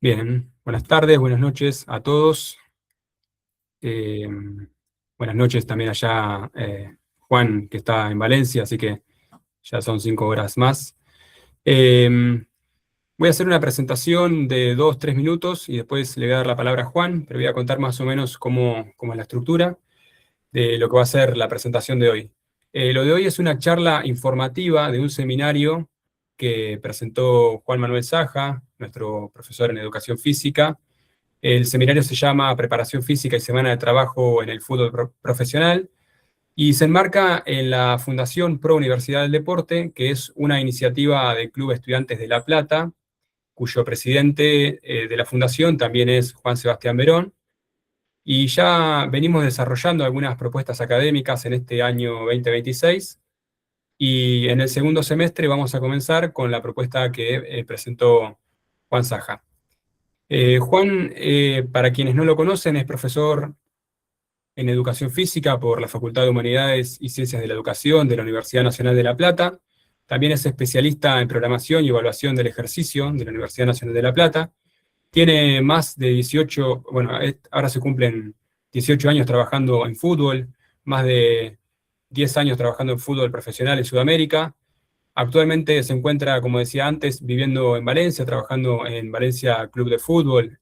Bien, buenas tardes, buenas noches a todos. Buenas noches también allá, Juan, que está en Valencia, así que ya son 5 horas más. Voy a hacer una presentación de 2, 3 minutos y después le voy a dar la palabra a Juan, pero voy a contar más o menos cómo es la estructura de lo que va a ser la presentación de hoy. Lo de hoy es una charla informativa de un seminario que presentó Juan Manuel Saja, nuestro profesor en educación física. El seminario se llama Preparación Física y Semana de Trabajo en el Fútbol Profesional y se enmarca en la Fundación Pro Universidad del Deporte, que es una iniciativa del Club Estudiantes de La Plata, cuyo presidente de la fundación también es Juan Sebastián Verón. Y ya venimos desarrollando algunas propuestas académicas en este año 2026 y en el segundo semestre vamos a comenzar con la propuesta que presentó Juan Saja. Juan, para quienes no lo conocen, es profesor en Educación Física por la Facultad de Humanidades y Ciencias de la Educación de la Universidad Nacional de La Plata. También es especialista en programación y evaluación del ejercicio de la Universidad Nacional de La Plata. Tiene más de 18, bueno, ahora se cumplen 18 años trabajando en fútbol, más de 10 años trabajando en fútbol profesional en Sudamérica. Actualmente se encuentra, como decía antes, viviendo en Valencia, trabajando en Valencia Club de Fútbol,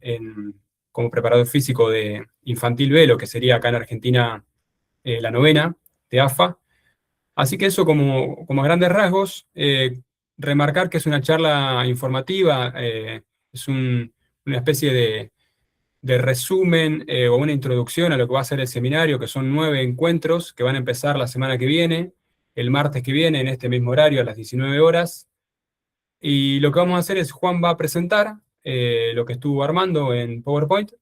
como preparador físico de Infantil B, lo que sería acá en Argentina la novena de AFA. Así que eso como a grandes rasgos, remarcar que es una charla informativa, es una especie de resumen o una introducción a lo que va a ser el seminario, que son 9 encuentros que van a empezar la semana que viene, el martes que viene, en este mismo horario, a las 19 horas. Y lo que vamos a hacer es, Juan va a presentar lo que estuvo armando en PowerPoint,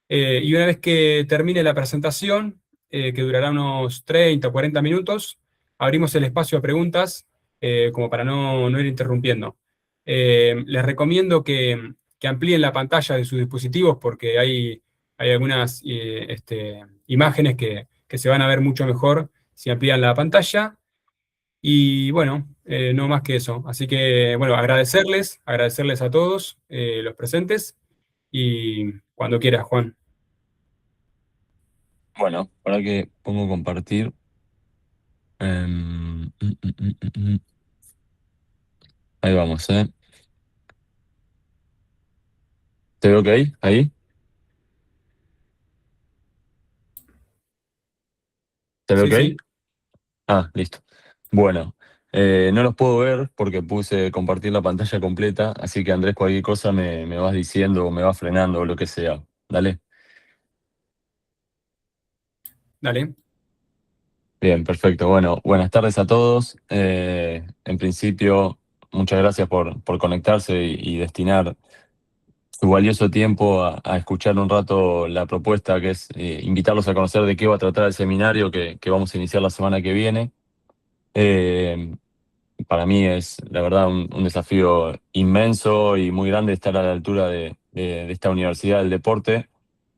y una vez que termine la presentación, que durará unos 30 o 40 minutos, abrimos el espacio a preguntas, como para no ir interrumpiendo. Les recomiendo que amplíen la pantalla de sus dispositivos porque hay algunas imágenes que se van a ver mucho mejor si amplían la pantalla. Y bueno, no más que eso. Así que, bueno, agradecerles a todos los presentes y cuando quieras, Juan. Bueno, para que pongo compartir. Ahí vamos, ¿eh? ¿Te veo ok? ¿Ahí? ¿Te veo Sí, ok? sí, Ah, listo. Bueno, no los puedo ver porque puse compartir la pantalla completa, así que Andrés, cualquier cosa me vas diciendo o me vas frenando o lo que sea. Dale. dale. Bien, perfecto. Bueno, buenas tardes a todos. En principio, muchas gracias por conectarse y destinar su valioso tiempo a escuchar un rato la propuesta, que es invitarlos a conocer de qué va a tratar el seminario que vamos a iniciar la semana que viene. Eh, para mí es, la verdad, un desafío inmenso y muy grande estar a la altura de esta Universidad del Deporte.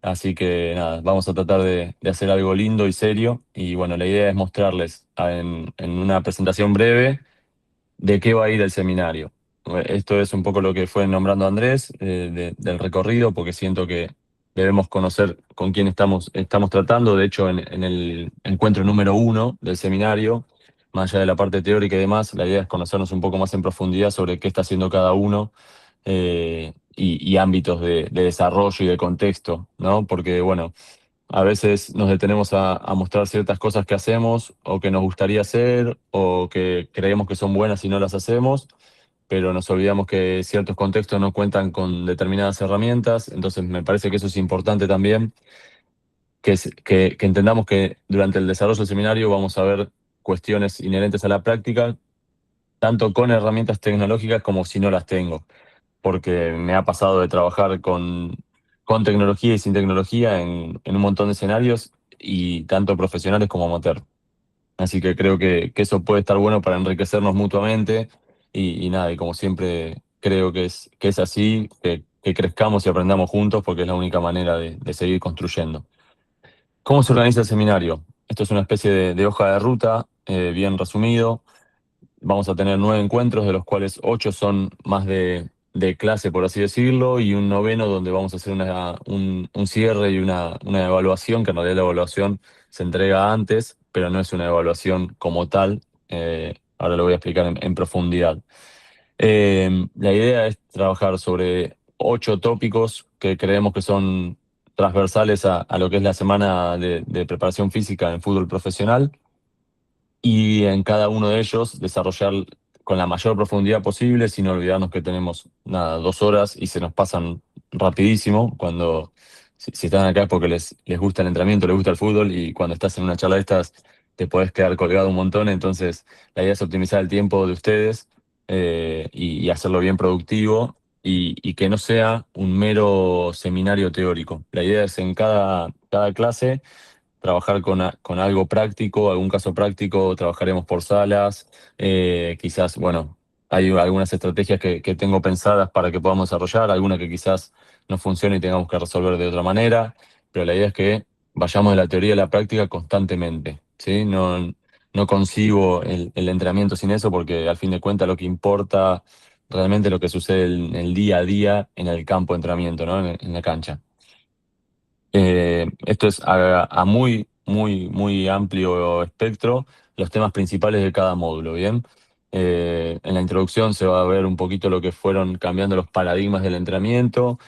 Así que nada, vamos a tratar de hacer algo lindo y serio. Y bueno, la idea es mostrarles en una presentación breve de qué va a ir el seminario. Esto es un poco lo que fue nombrando Andrés, del recorrido, porque siento que debemos conocer con quién estamos tratando. De hecho, en el encuentro número 1 del seminario, más allá de la parte teórica y demás, la idea es conocernos un poco más en profundidad sobre qué está haciendo cada uno, y ámbitos de desarrollo y de contexto, ¿no? Porque, bueno, a veces nos detenemos a mostrar ciertas cosas que hacemos o que nos gustaría hacer o que creemos que son buenas y no las hacemos, pero nos olvidamos que ciertos contextos no cuentan con determinadas herramientas. Entonces me parece que eso es importante también, que entendamos que durante el desarrollo del seminario vamos a ver cuestiones inherentes a la práctica, tanto con herramientas tecnológicas como si no las tengo, porque me ha pasado de trabajar con tecnología y sin tecnología en un montón de escenarios, y tanto profesionales como amateur. Así que creo que eso puede estar bueno para enriquecernos mutuamente y nada, y como siempre creo que es así, que crezcamos y aprendamos juntos porque es la única manera de seguir construyendo. ¿Cómo se organiza el seminario? Esto es una especie de hoja de ruta, bien resumido. Vamos a tener 9 encuentros, de los cuales 8 son más de de clase, por así decirlo, y un noveno donde vamos a hacer un cierre y una evaluación, que en realidad la evaluación se entrega antes, pero no es una evaluación como tal. Ahora lo voy a explicar en profundidad. La idea es trabajar sobre 8 tópicos que creemos que son transversales a lo que es la semana de preparación física en fútbol profesional, y en cada uno de ellos desarrollar con la mayor profundidad posible, sin olvidarnos que tenemos nada, 2 horas y se nos pasan rapidísimo. Si están acá es porque les gusta el entrenamiento, les gusta el fútbol, y cuando estás en una charla de estas te podés quedar colgado un montón. Entonces la idea es optimizar el tiempo de ustedes, y hacerlo bien productivo, y que no sea un mero seminario teórico. La idea es en cada clase trabajar con algo práctico, algún caso práctico. Trabajaremos por salas, quizás, bueno, hay algunas estrategias que tengo pensadas para que podamos desarrollar, alguna que quizás no funcione y tengamos que resolver de otra manera, pero la idea es que vayamos de la teoría a la práctica constantemente, ¿sí? No concibo el entrenamiento sin eso, porque al fin de cuentas lo que importa realmente es lo que sucede en el día a día en el campo de entrenamiento, ¿no? En la cancha. Esto es a muy, muy, muy amplio espectro, los temas principales de cada módulo, ¿bien? En la introducción se va a ver un poquito lo que fueron cambiando los paradigmas del entrenamiento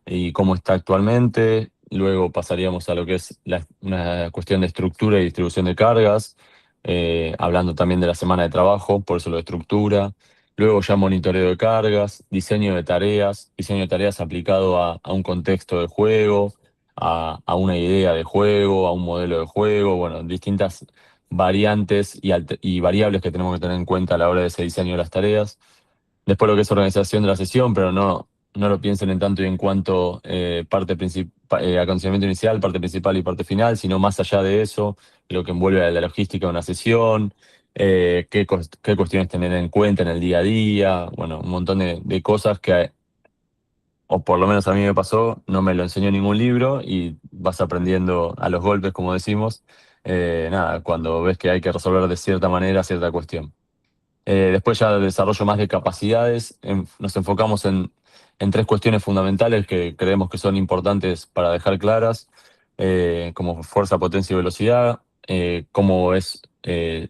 y cómo está actualmente. Luego pasaríamos a lo que es una cuestión de estructura y distribución de cargas, hablando también de la semana de trabajo, por eso lo de estructura. Luego ya monitoreo de cargas, diseño de tareas aplicado a un contexto de juego, a una idea de juego, a un modelo de juego, bueno, distintas variantes y variables que tenemos que tener en cuenta a la hora de ese diseño de las tareas. Después lo que es organización de la sesión, pero no lo piensen en tanto y en cuanto acondicionamiento inicial, parte principal y parte final, sino más allá de eso, lo que envuelve a la logística de una sesión, qué cuestiones tener en cuenta en el día a día, bueno, un montón de cosas que, o por lo menos a mí me pasó, no me lo enseñó ningún libro y vas aprendiendo a los golpes, como decimos, nada, cuando ves que hay que resolver de cierta manera cierta cuestión. Después ya desarrollo más de capacidades, nos enfocamos en 3 cuestiones fundamentales que creemos que son importantes para dejar claras, como fuerza, potencia y velocidad, cómo es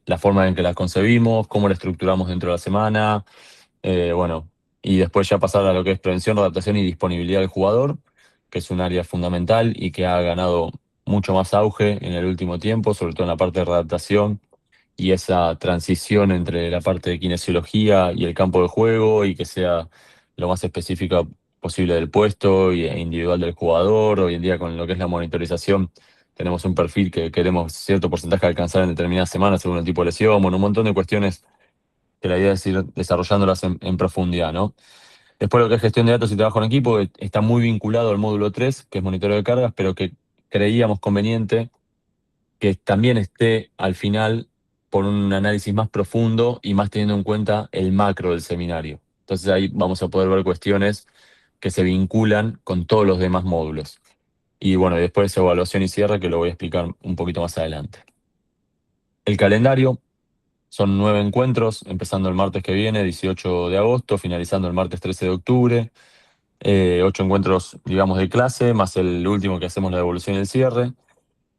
la forma en que las concebimos, cómo la estructuramos dentro de la semana, bueno, y después ya pasar a lo que es prevención, adaptación y disponibilidad del jugador, que es un área fundamental y que ha ganado mucho más auge en el último tiempo, sobre todo en la parte de adaptación y esa transición entre la parte de kinesiología y el campo de juego, y que sea lo más específica posible del puesto e individual del jugador. Hoy en día, con lo que es la monitorización, tenemos un perfil que queremos cierto porcentaje alcanzar en determinadas semanas según el tipo de lesión, bueno, un montón de cuestiones que la idea es ir desarrollándolas en profundidad, ¿no? Después lo que es gestión de datos y trabajo en equipo, que está muy vinculado al módulo 3, que es monitoreo de cargas, pero que creíamos conveniente que también esté al final por un análisis más profundo y más teniendo en cuenta el macro del seminario. Entonces ahí vamos a poder ver cuestiones que se vinculan con todos los demás módulos. Y bueno, y después evaluación y cierre, que lo voy a explicar un poquito más adelante. El calendario son 9 encuentros, empezando el martes que viene, 18 de agosto, finalizando el martes 13 de octubre. 8 encuentros, digamos, de clase, más el último que hacemos, la devolución y el cierre.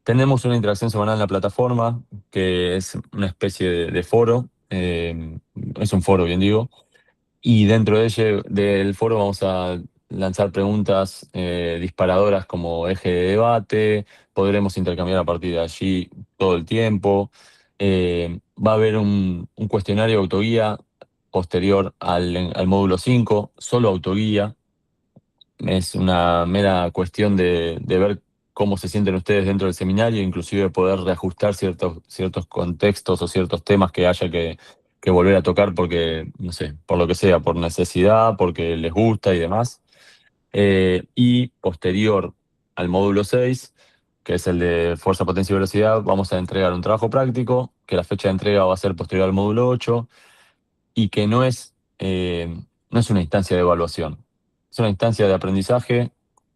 Tenemos una interacción semanal en la plataforma, que es una especie de foro, es un foro, bien digo, y dentro de del foro vamos a lanzar preguntas disparadoras como eje de debate. Podremos intercambiar a partir de allí todo el tiempo. Va a haber un cuestionario autoguía posterior al módulo 5, solo autoguía. Es una mera cuestión de ver cómo se sienten ustedes dentro del seminario, inclusive poder reajustar ciertos contextos o ciertos temas que haya que volver a tocar porque, no sé, por lo que sea, por necesidad, porque les gusta y demás. Y posterior al módulo 6, que es el de fuerza, potencia y velocidad, vamos a entregar un trabajo práctico, que la fecha de entrega va a ser posterior al módulo 8, y que no es una instancia de evaluación, es una instancia de aprendizaje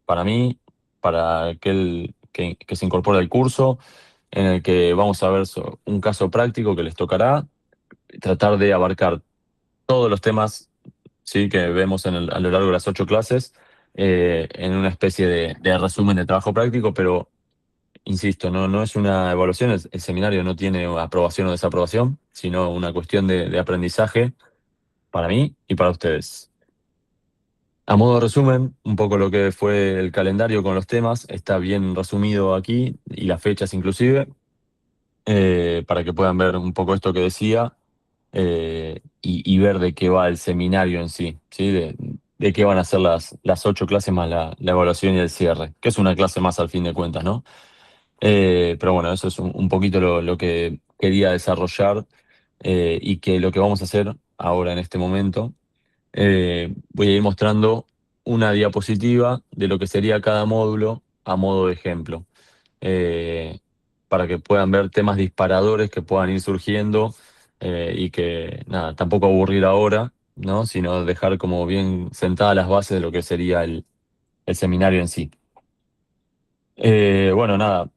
para mí, para aquel que se incorpora al curso, en el que vamos a ver un caso práctico que les tocará, tratar de abarcar todos los temas ¿sí? Que vemos a lo largo de las 8 clases, en una especie de resumen de trabajo práctico, pero insisto, no es una evaluación, el seminario no tiene aprobación o desaprobación, sino una cuestión de aprendizaje para mí y para ustedes. A modo de resumen, un poco lo que fue el calendario con los temas está bien resumido aquí y las fechas inclusive, para que puedan ver un poco esto que decía, y ver de qué va el seminario en sí, ¿sí? De qué van a ser las 8 clases más la evaluación y el cierre, que es una clase más al fin de cuentas, ¿no? Pero bueno, eso es un poquito lo que quería desarrollar, y que lo que vamos a hacer ahora en este momento, voy a ir mostrando una diapositiva de lo que sería cada módulo a modo de ejemplo, eh, para que puedan ver temas disparadores que puedan ir surgiendo, y que, nada, tampoco aburrir ahora, ¿no? Sino dejar como bien sentadas las bases de lo que sería el seminario en sí. Bueno, nada,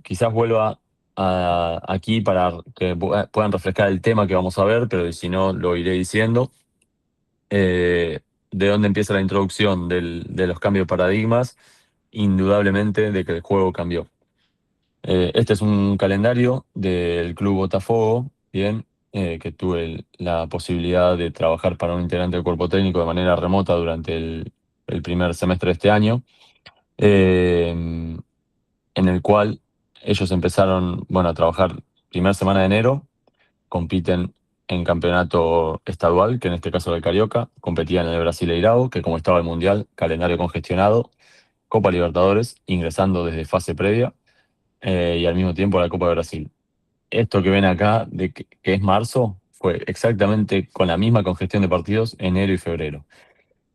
quizás vuelva aquí para que puedan refrescar el tema que vamos a ver, pero si no, lo iré diciendo. De dónde empieza la introducción de los cambios de paradigmas, indudablemente de que el juego cambió. Este es un calendario del Club Botafogo, bien, que tuve la posibilidad de trabajar para un integrante del cuerpo técnico de manera remota durante el primer semestre de este año, en el cual ellos empezaron, bueno, a trabajar primera semana de enero, compiten en campeonato estadual, que en este caso era el Carioca, competían en el Brasileirao, que como estaba el Mundial, calendario congestionado, Copa Libertadores, ingresando desde fase previa, y al mismo tiempo la Copa de Brasil. Esto que ven acá, que es marzo, fue exactamente con la misma congestión de partidos enero y febrero.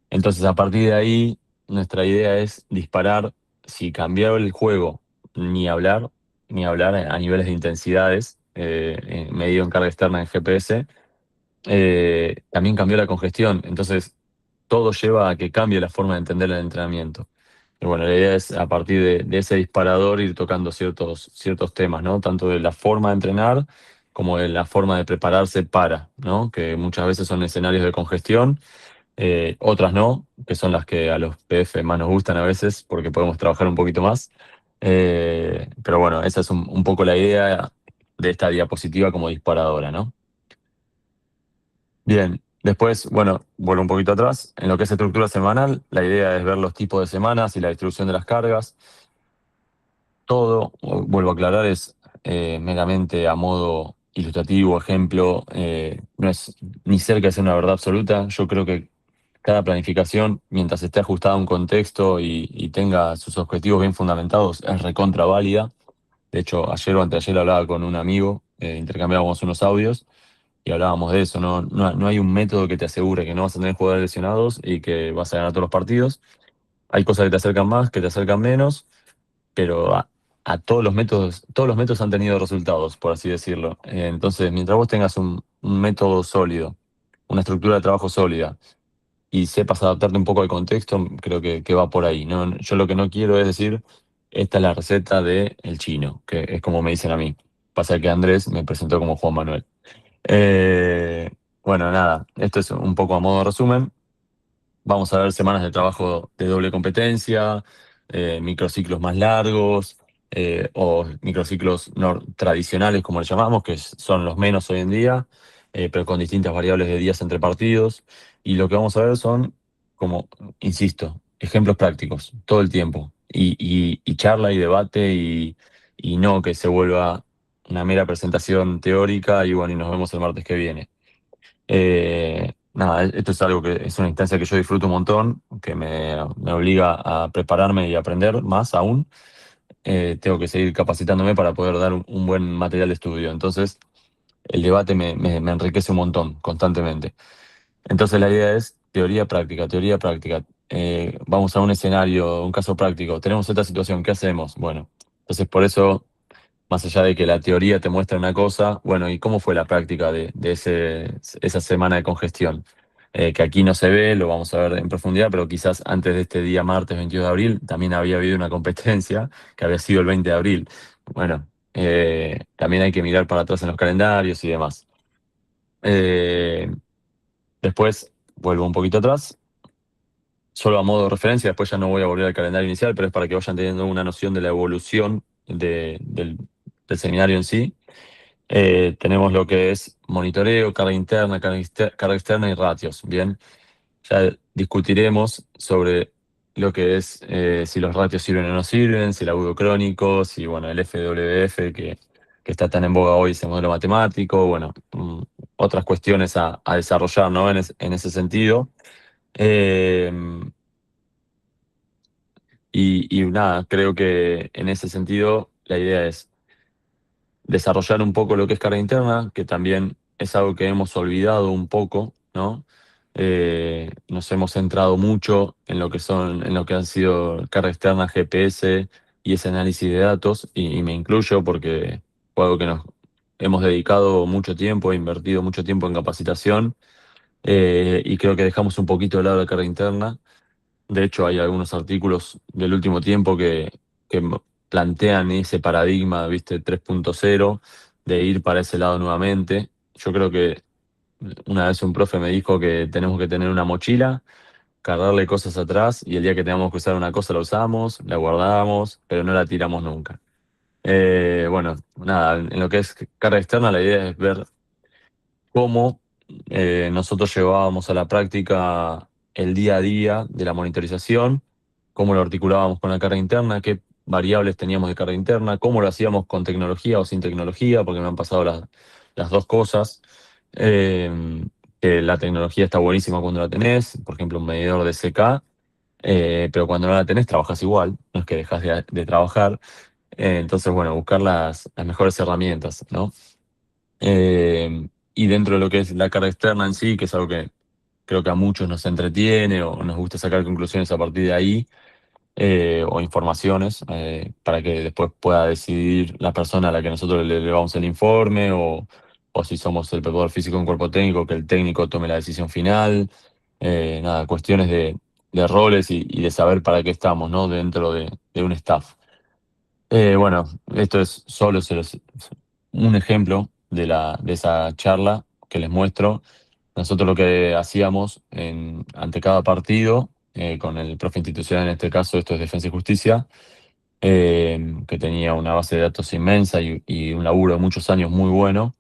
Entonces, a partir de ahí, nuestra idea es disparar. Si cambiaba el juego, ni hablar, ni hablar a niveles de intensidades, medido en carga externa en GPS. También cambió la congestión. Entonces, todo lleva a que cambie la forma de entender el entrenamiento. Y bueno, la idea es a partir de ese disparador ir tocando ciertos temas, ¿no? Tanto de la forma de entrenar como de la forma de prepararse para, ¿no? Que muchas veces son escenarios de congestión, otras no, que son las que a los PF más nos gustan a veces porque podemos trabajar un poquito más. Pero bueno, esa es un poco la idea de esta diapositiva como disparadora, ¿no? Bien, después, bueno, vuelvo un poquito atrás. En lo que es estructura semanal, la idea es ver los tipos de semanas y la distribución de las cargas. Todo, vuelvo a aclarar, es meramente a modo ilustrativo, ejemplo, no es ni cerca de ser una verdad absoluta. Yo creo que cada planificación, mientras esté ajustada a un contexto y tenga sus objetivos bien fundamentados, es recontra válida. De hecho, ayer o anteayer hablaba con un amigo, intercambiábamos unos audios y hablábamos de eso. No hay un método que te asegure que no vas a tener jugadores lesionados y que vas a ganar todos los partidos. Hay cosas que te acercan más, que te acercan menos, pero a todos los métodos han tenido resultados, por así decirlo. Entonces, mientras vos tengas un método sólido, una estructura de trabajo sólida, y sepas adaptarte un poco al contexto, creo que va por ahí, ¿no? Yo lo que no quiero es decir, esta es la receta del chino, que es como me dicen a mí. Pasa que Andrés me presentó como Juan Manuel. Eh, bueno, nada, esto es un poco a modo de resumen. Vamos a ver semanas de trabajo de doble competencia, microciclos más largos, o microciclos tradicionales, como le llamamos, que son los menos hoy en día, pero con distintas variables de días entre partidos. Y lo que vamos a ver son, como, insisto, ejemplos prácticos todo el tiempo. Y charla y debate, y no que se vuelva una mera presentación teórica y bueno, y nos vemos el martes que viene. Nada, esto es algo que es una instancia que yo disfruto un montón, que me obliga a prepararme y aprender más aún. Tengo que seguir capacitándome para poder dar un buen material de estudio. Entonces, el debate me enriquece un montón, constantemente. Entonces, la idea es teoría práctica, teoría práctica. Vamos a un escenario, un caso práctico. Tenemos esta situación, ¿qué hacemos? Bueno, entonces por eso, más allá de que la teoría te muestra una cosa, bueno, ¿y cómo fue la práctica de esa semana de congestión? Que aquí no se ve, lo vamos a ver en profundidad, pero quizás antes de este día martes 22 de abril también había habido una competencia que había sido el 20 de abril. Bueno, también hay que mirar para atrás en los calendarios y demás. Eh, Después, vuelvo un poquito atrás, solo a modo de referencia, después ya no voy a volver al calendario inicial, pero es para que vayan teniendo una noción de la evolución del seminario en sí. Tenemos lo que es monitoreo, carga interna, carga externa y ratios. Bien, ya discutiremos sobre lo que es si los ratios sirven o no sirven, si el agudo crónico, si bueno, el FWF que está tan en boga hoy, ese modelo matemático, bueno, otras cuestiones a desarrollar, ¿no? En ese sentido. Eh, y nada, creo que en ese sentido la idea es desarrollar un poco lo que es carga interna, que también es algo que hemos olvidado un poco, ¿no? Nos hemos centrado mucho en lo que han sido carga externa, GPS y ese análisis de datos, y me incluyo porque fue algo que nos hemos dedicado mucho tiempo, invertido mucho tiempo en capacitación, y creo que dejamos un poquito de lado la carga interna. De hecho, hay algunos artículos del último tiempo que plantean ese paradigma, ¿viste? 3.0, de ir para ese lado nuevamente. Yo creo que una vez un profe me dijo que tenemos que tener una mochila, cargarle cosas atrás y el día que tengamos que usar una cosa la usamos, la guardamos, pero no la tiramos nunca. Bueno, nada, en lo que es carga externa, la idea es ver cómo nosotros llevábamos a la práctica el día a día de la monitorización, cómo lo articulábamos con la carga interna, qué variables teníamos de carga interna, cómo lo hacíamos con tecnología o sin tecnología, porque me han pasado las dos cosas. Eh, que la tecnología está buenísima cuando la tenés, por ejemplo, un medidor de CK, pero cuando no la tenés trabajas igual, no es que dejas de trabajar. Entonces, bueno, buscar las mejores herramientas, ¿no? Y dentro de lo que es la carga externa en sí, que es algo que creo que a muchos nos entretiene o nos gusta sacar conclusiones a partir de ahí, o informaciones, para que después pueda decidir la persona a la que nosotros le elevamos el informe, o si somos el preparador físico en cuerpo técnico, que el técnico tome la decisión final. Nada, cuestiones de roles y de saber para qué estamos, ¿no? Dentro de un staff. Bueno, esto es solo un ejemplo de esa charla que les muestro. Nosotros lo que hacíamos ante cada partido, con el profe institucional, en este caso, esto es Defensa y Justicia, que tenía una base de datos inmensa y un laburo de muchos años muy bueno.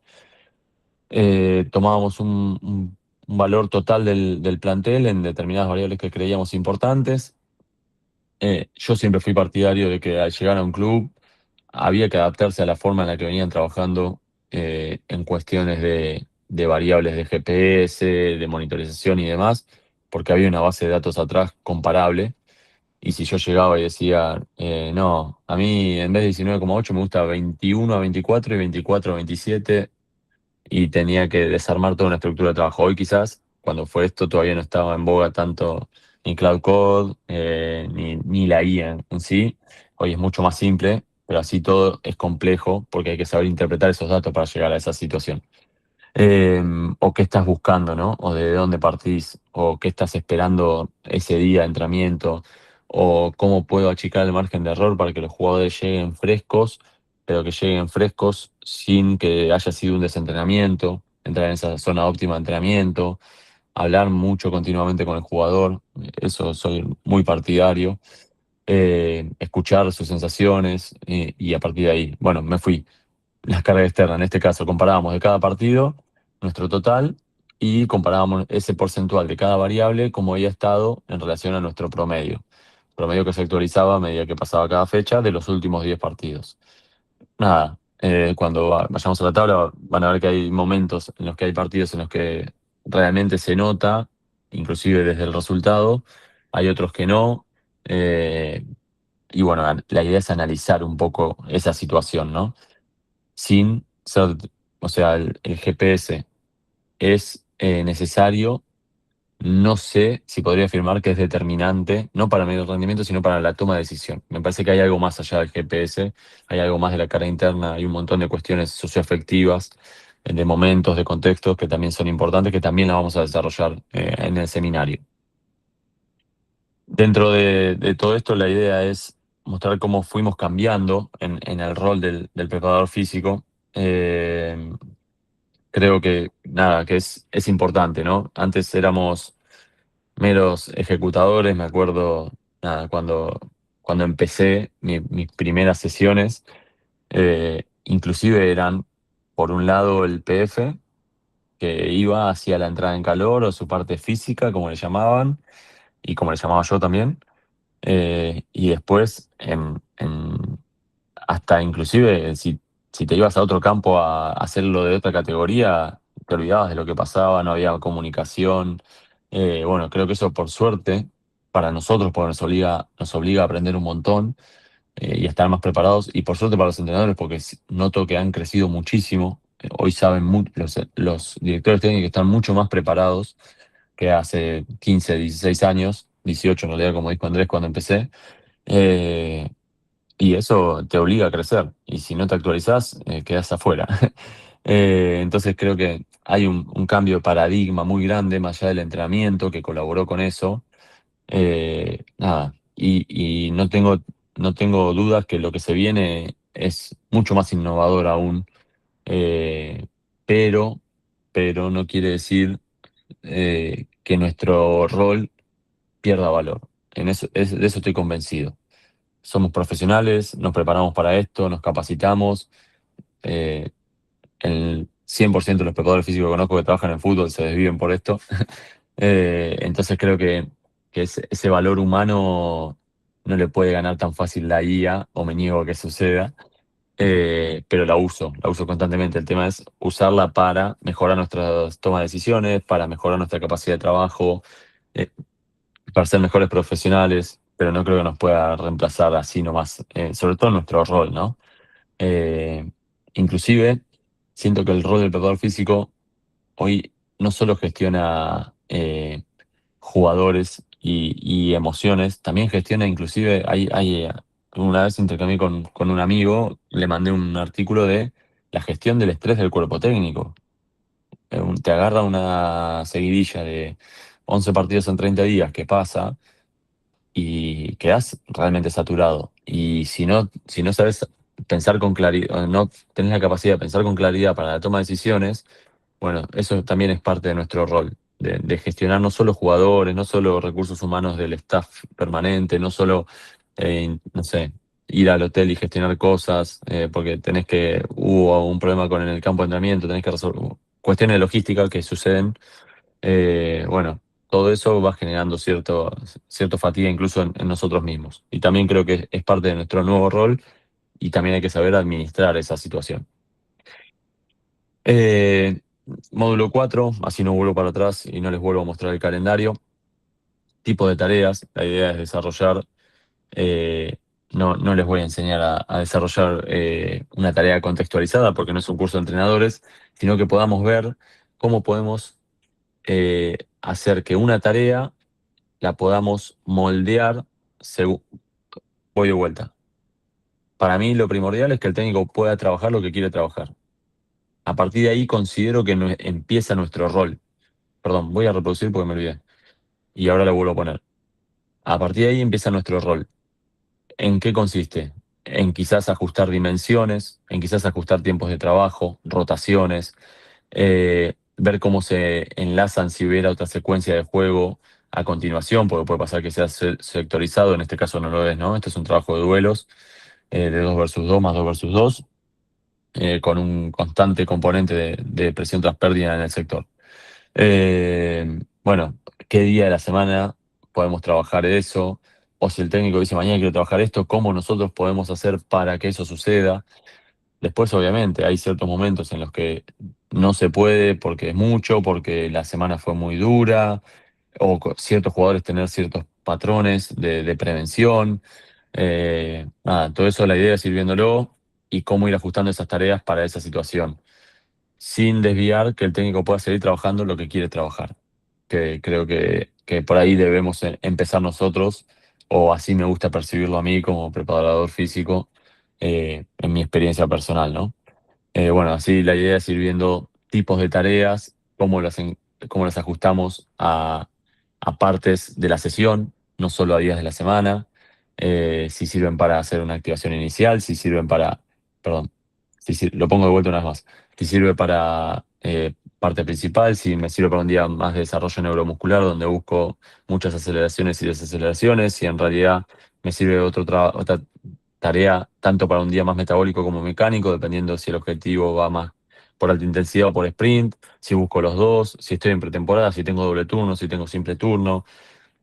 Tomábamos un valor total del plantel en determinadas variables que creíamos importantes. Yo siempre fui partidario de que al llegar a un club había que adaptarse a la forma en la que venían trabajando, en cuestiones de variables de GPS, de monitorización y demás, porque había una base de datos atrás comparable. Y si yo llegaba y decía, no, a mí en vez de 19,8 me gusta 21 a 24 y 24 a 27, y tenía que desarmar toda una estructura de trabajo. Hoy quizás, cuando fue esto, todavía no estaba en boga tanto ni Cloud Code, ni la IA en sí. Hoy es mucho más simple, pero así todo es complejo porque hay que saber interpretar esos datos para llegar a esa situación. O qué estás buscando, ¿no? O de dónde partís, o qué estás esperando ese día de entrenamiento, o cómo puedo achicar el margen de error para que los jugadores lleguen frescos, pero que lleguen frescos sin que haya sido un desentrenamiento, entrar en esa zona óptima de entrenamiento, hablar mucho continuamente con el jugador, eso soy muy partidario. Escuchar sus sensaciones, y a partir de ahí, bueno, me fui. Las cargas externas, en este caso, comparábamos de cada partido nuestro total y comparábamos ese porcentual de cada variable como había estado en relación a nuestro promedio. Promedio que se actualizaba a medida que pasaba cada fecha de los últimos 10 partidos. Nada, cuando vayamos a la tabla van a ver que hay momentos en los que hay partidos en los que realmente se nota, inclusive desde el resultado, hay otros que no. eh, y bueno, la idea es analizar un poco esa situación, ¿no? Sin ser, o sea, el GPS es necesario. No sé si podría afirmar que es determinante, no para medir el rendimiento, sino para la toma de decisión. Me parece que hay algo más allá del GPS, hay algo más de la carga interna, hay un montón de cuestiones socioafectivas, de momentos, de contextos que también son importantes, que también las vamos a desarrollar en el seminario. Dentro de todo esto, la idea es mostrar cómo fuimos cambiando en el rol del preparador físico. Creo que nada, que es importante, ¿no? Antes éramos meros ejecutadores. Me acuerdo, nada, cuando empecé mis primeras sesiones, inclusive eran, por un lado, el PF, que iba hacia la entrada en calor o su parte física, como le llamaban, y como le llamaba yo también. Y después, hasta inclusive, si te ibas a otro campo a hacerlo de otra categoría, te olvidabas de lo que pasaba, no había comunicación. Bueno, creo que eso, por suerte, para nosotros, porque nos obliga a aprender un montón, y a estar más preparados. Y por suerte para los entrenadores, porque noto que han crecido muchísimo. Hoy saben los directores técnicos están mucho más preparados que hace 15, 16 años, 18 en realidad, como dijo Andrés cuando empecé. Eh, y eso te obliga a crecer. Y si no te actualizás, quedás afuera. Entonces creo que hay un cambio de paradigma muy grande, más allá del entrenamiento, que colaboró con eso. Nada, y no tengo dudas que lo que se viene es mucho más innovador aún. Eh, pero, pero no quiere decir que nuestro rol pierda valor. De eso estoy convencido. Somos profesionales, nos preparamos para esto, nos capacitamos. eh, el 100% de los preparadores físicos que conozco que trabajan en fútbol se desviven por esto. Entonces creo que ese valor humano no le puede ganar tan fácil la IA, o me niego a que suceda. Pero la uso constantemente. El tema es usarla para mejorar nuestras tomas de decisiones, para mejorar nuestra capacidad de trabajo, eh, para ser mejores profesionales, pero no creo que nos pueda reemplazar así nomás, sobre todo en nuestro rol, ¿no? Eh, Inclusive, siento que el rol del preparador físico hoy no solo gestiona jugadores y emociones, también gestiona, inclusive, una vez intercambié con un amigo, le mandé un artículo de la gestión del estrés del cuerpo técnico. Te agarra una seguidilla de 11 partidos en 30 días que pasa y quedás realmente saturado. Y si no sabes pensar con claridad, no tenés la capacidad de pensar con claridad para la toma de decisiones, bueno, eso también es parte de nuestro rol, de gestionar no solo jugadores, no solo recursos humanos del staff permanente, no solo, no sé, ir al hotel y gestionar cosas, porque hubo un problema con el campo de entrenamiento, tenés que resolver cuestiones de logística que suceden. Bueno, todo eso va generando cierto fatiga incluso en nosotros mismos. Y también creo que es parte de nuestro nuevo rol, y también hay que saber administrar esa situación. Eh, Módulo 4, así no vuelvo para atrás y no les vuelvo a mostrar el calendario. Tipo de tareas, la idea es desarrollar, no les voy a enseñar a desarrollar una tarea contextualizada porque no es un curso de entrenadores, sino que podamos ver cómo podemos hacer que una tarea la podamos moldear según... Voy de vuelta. Para mí lo primordial es que el técnico pueda trabajar lo que quiere trabajar. A partir de ahí considero que empieza nuestro rol. Perdón, voy a reproducir porque me olvidé. Y ahora lo vuelvo a poner. A partir de ahí empieza nuestro rol. ¿En qué consiste? En quizás ajustar dimensiones, en quizás ajustar tiempos de trabajo, rotaciones, ver cómo se enlazan si hubiera otra secuencia de juego a continuación, porque puede pasar que sea sectorizado, en este caso no lo es, ¿no? Este es un trabajo de duelos, de 2 versus 2 más 2 versus 2, con un constante componente de presión tras pérdida en el sector. Bueno, ¿qué día de la semana podemos trabajar eso? O si el técnico dice mañana quiero trabajar esto, ¿cómo nosotros podemos hacer para que eso suceda? Después, obviamente, hay ciertos momentos en los que no se puede porque es mucho, porque la semana fue muy dura, o ciertos jugadores tener ciertos patrones de prevención. Nada, todo eso la idea es ir viéndolo y cómo ir ajustando esas tareas para esa situación, sin desviar que el técnico pueda seguir trabajando lo que quiere trabajar. Que creo que por ahí debemos empezar nosotros, o así me gusta percibirlo a mí como preparador físico, en mi experiencia personal, ¿no? Bueno, así la idea es ir viendo tipos de tareas, cómo las ajustamos a partes de la sesión, no solo a días de la semana, si sirven para hacer una activación inicial, perdón, lo pongo de vuelta una vez más, si sirve para parte principal. Si me sirve para un día más de desarrollo neuromuscular, donde busco muchas aceleraciones y desaceleraciones, si en realidad me sirve otra tarea tanto para un día más metabólico como mecánico, dependiendo si el objetivo va más por alta intensidad o por sprint, si busco los dos, si estoy en pretemporada, si tengo doble turno, si tengo simple turno,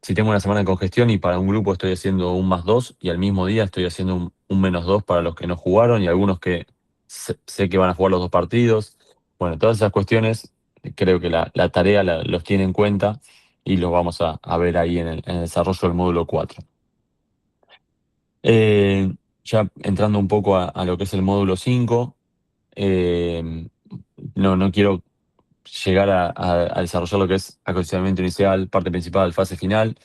si tengo una semana de congestión y para un grupo estoy haciendo un más dos y al mismo día estoy haciendo un menos dos para los que no jugaron y algunos que sé que van a jugar los dos partidos. Bueno, todas esas cuestiones creo que la tarea los tiene en cuenta y los vamos a ver ahí en el desarrollo del módulo 4. Ya entrando un poco a lo que es el módulo 5, eh, no quiero llegar a desarrollar lo que es acondicionamiento inicial, parte principal, fase final,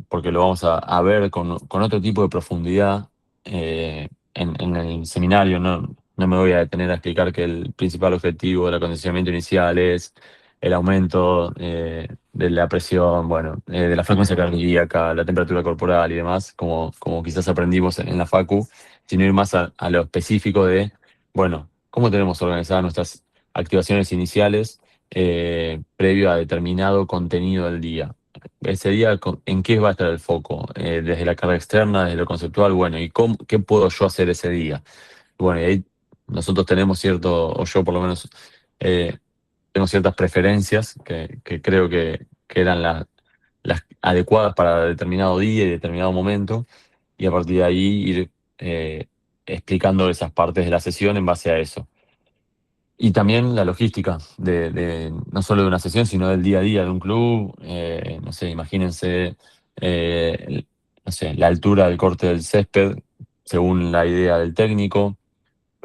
porque lo vamos a ver con otro tipo de profundidad en el seminario. No me voy a detener a explicar que el principal objetivo del acondicionamiento inicial es el aumento de la presión, bueno, de la frecuencia cardíaca, la temperatura corporal y demás, como quizás aprendimos en la Facu, sino ir más a lo específico de, bueno, cómo tenemos organizadas nuestras activaciones iniciales previo a determinado contenido del día. Ese día, ¿en qué va a estar el foco? Desde la carga externa, desde lo conceptual, bueno, ¿y qué puedo yo hacer ese día? Bueno, y ahí nosotros tenemos cierto, o yo por lo menos, eh, tengo ciertas preferencias que creo que eran las adecuadas para determinado día y determinado momento, y a partir de ahí ir explicando esas partes de la sesión en base a eso. Y también la logística no solo de una sesión, sino del día a día de un club. No sé, imagínense, no sé, la altura del corte del césped, según la idea del técnico,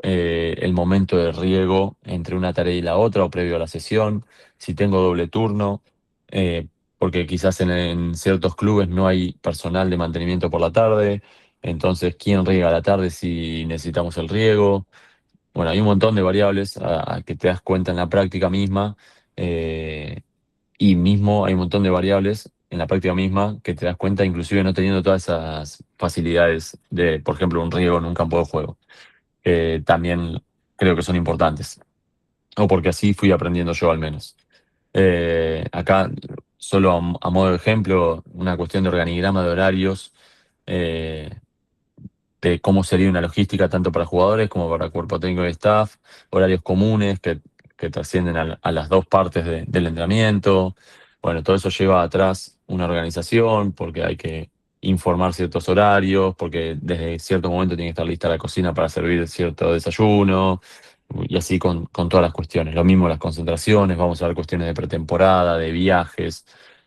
el momento de riego entre una tarea y la otra o previo a la sesión, si tengo doble turno, eh, porque quizás en ciertos clubes no hay personal de mantenimiento por la tarde, entonces, ¿quién riega a la tarde si necesitamos el riego? Bueno, hay un montón de variables a que te das cuenta en la práctica misma, eh, y mismo hay un montón de variables en la práctica misma que te das cuenta inclusive no teniendo todas esas facilidades de, por ejemplo, un riego en un campo de juego, que también creo que son importantes, o porque así fui aprendiendo yo al menos. Acá, solo a modo de ejemplo, una cuestión de organigrama de horarios. eh, de cómo sería una logística tanto para jugadores como para cuerpo técnico y staff, horarios comunes que trascienden a las dos partes del entrenamiento. Bueno, todo eso lleva atrás una organización porque hay que informar ciertos horarios, porque desde cierto momento tiene que estar lista la cocina para servir cierto desayuno, y así con todas las cuestiones. Lo mismo las concentraciones, vamos a ver cuestiones de pretemporada, de viajes,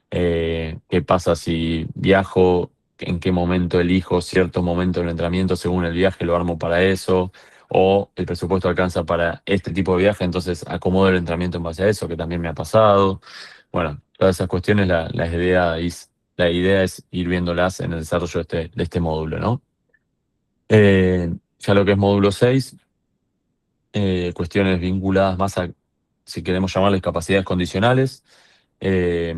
qué pasa si viajo, en qué momento elijo cierto momento del entrenamiento según el viaje, lo armo para eso, o el presupuesto alcanza para este tipo de viaje, entonces acomodo el entrenamiento en base a eso, que también me ha pasado. Bueno, todas esas cuestiones, la idea es ir viéndolas en el desarrollo de este módulo, ¿no? Ya lo que es módulo 6, cuestiones vinculadas más a, si queremos llamarles capacidades condicionales. Eh,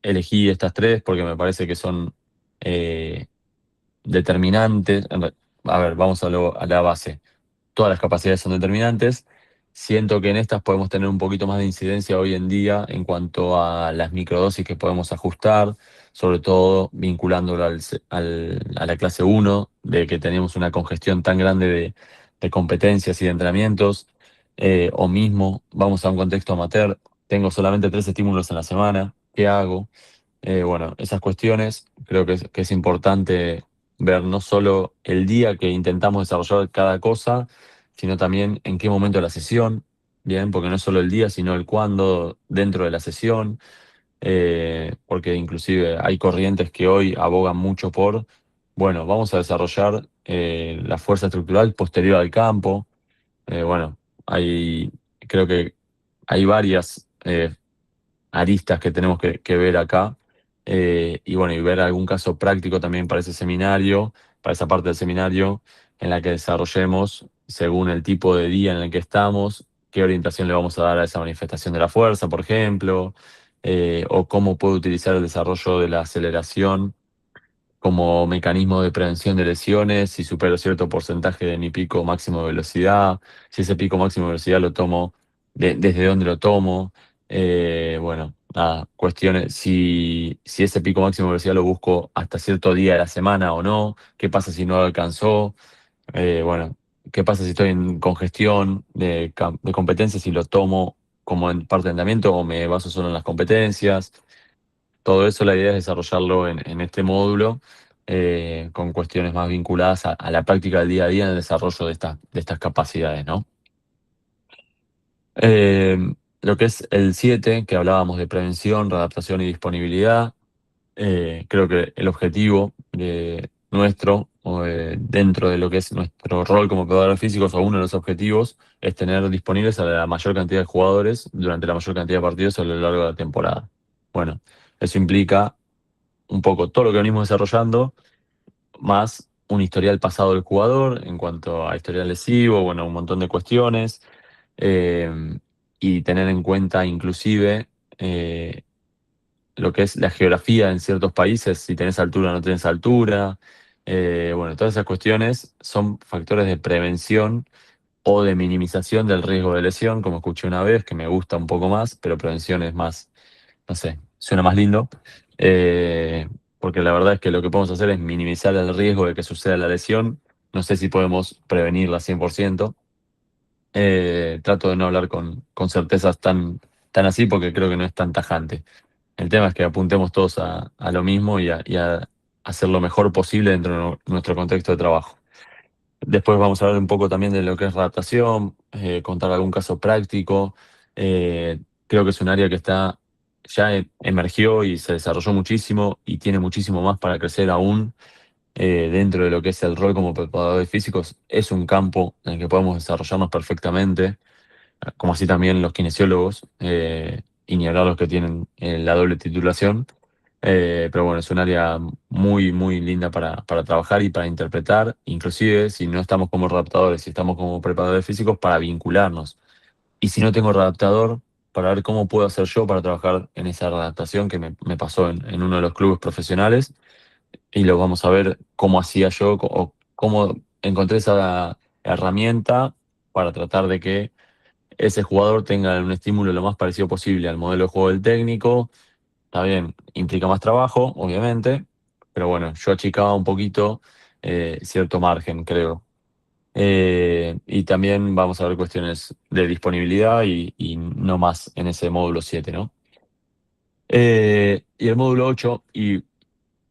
Elegí estas tres porque me parece que son eh, determinantes. A ver, vamos a la base. Todas las capacidades son determinantes. Siento que en estas podemos tener un poquito más de incidencia hoy en día en cuanto a las microdosis que podemos ajustar, sobre todo vinculándolo a la clase uno de que tenemos una congestión tan grande de competencias y de entrenamientos, o mismo vamos a un contexto amateur, tengo solamente 3 estímulos en la semana, ¿qué hago? Bueno, esas cuestiones creo que es importante ver no solo el día que intentamos desarrollar cada cosa, sino también en qué momento de la sesión, bien, porque no es solo el día, sino el cuándo dentro de la sesión, porque inclusive hay corrientes que hoy abogan mucho por, bueno, vamos a desarrollar la fuerza estructural posterior al campo. Bueno, creo que hay varias aristas que tenemos que ver acá. Y bueno, y ver algún caso práctico también para ese seminario, para esa parte del seminario, en la que desarrollemos, según el tipo de día en el que estamos, qué orientación le vamos a dar a esa manifestación de la fuerza, por ejemplo, o cómo puedo utilizar el desarrollo de la aceleración como mecanismo de prevención de lesiones, si supero cierto porcentaje de mi pico máximo de velocidad, si ese pico máximo de velocidad lo tomo desde dónde lo tomo. Bueno, nada, cuestiones, si ese pico máximo de velocidad lo busco hasta cierto día de la semana o no, qué pasa si no lo alcanzó. Bueno, ¿qué pasa si estoy en congestión de competencias y lo tomo como en parte de entrenamiento o me baso solo en las competencias? Todo eso la idea es desarrollarlo en este módulo con cuestiones más vinculadas a la práctica del día a día en el desarrollo de estas capacidades, ¿no? Eh, lo que es el 7 que hablábamos de prevención, readaptación y disponibilidad, creo que el objetivo nuestro, dentro de lo que es nuestro rol como preparadores físicos, o uno de los objetivos, es tener disponibles a la mayor cantidad de jugadores durante la mayor cantidad de partidos a lo largo de la temporada. Bueno, eso implica un poco todo lo que venimos desarrollando, más un historial pasado del jugador en cuanto a historial lesivo, bueno, un montón de cuestiones, eh, y tener en cuenta inclusive lo que es la geografía en ciertos países, si tenés altura o no tenés altura. Bueno, todas esas cuestiones son factores de prevención o de minimización del riesgo de lesión, como escuché una vez, que me gusta un poco más, pero prevención es más, no sé, suena más lindo. Eh, Porque la verdad es que lo que podemos hacer es minimizar el riesgo de que suceda la lesión. No sé si podemos prevenirla 100%. Trato de no hablar con certezas tan así porque creo que no es tan tajante. El tema es que apuntemos todos a lo mismo y a hacer lo mejor posible dentro de nuestro contexto de trabajo. Después vamos a hablar un poco también de lo que es adaptación, contar algún caso práctico. Creo que es un área que ya emergió y se desarrolló muchísimo y tiene muchísimo más para crecer aún dentro de lo que es el rol como preparadores físicos. Es un campo en el que podemos desarrollarnos perfectamente, como así también los kinesiólogos, y ni hablar los que tienen la doble titulación. Pero bueno, es un área muy, muy linda para trabajar y para interpretar, inclusive si no estamos como adaptadores, si estamos como preparadores físicos, para vincularnos. Y si no tengo readaptador, para ver cómo puedo hacer yo para trabajar en esa readaptación que me pasó en uno de los clubes profesionales, y lo vamos a ver cómo hacía yo o cómo encontré esa herramienta para tratar de que ese jugador tenga un estímulo lo más parecido posible al modelo de juego del técnico. Está bien, implica más trabajo, obviamente, pero bueno, yo achicaba un poquito cierto margen, creo. Y también vamos a ver cuestiones de disponibilidad y no más en ese módulo 7, ¿no? Y el módulo 8 y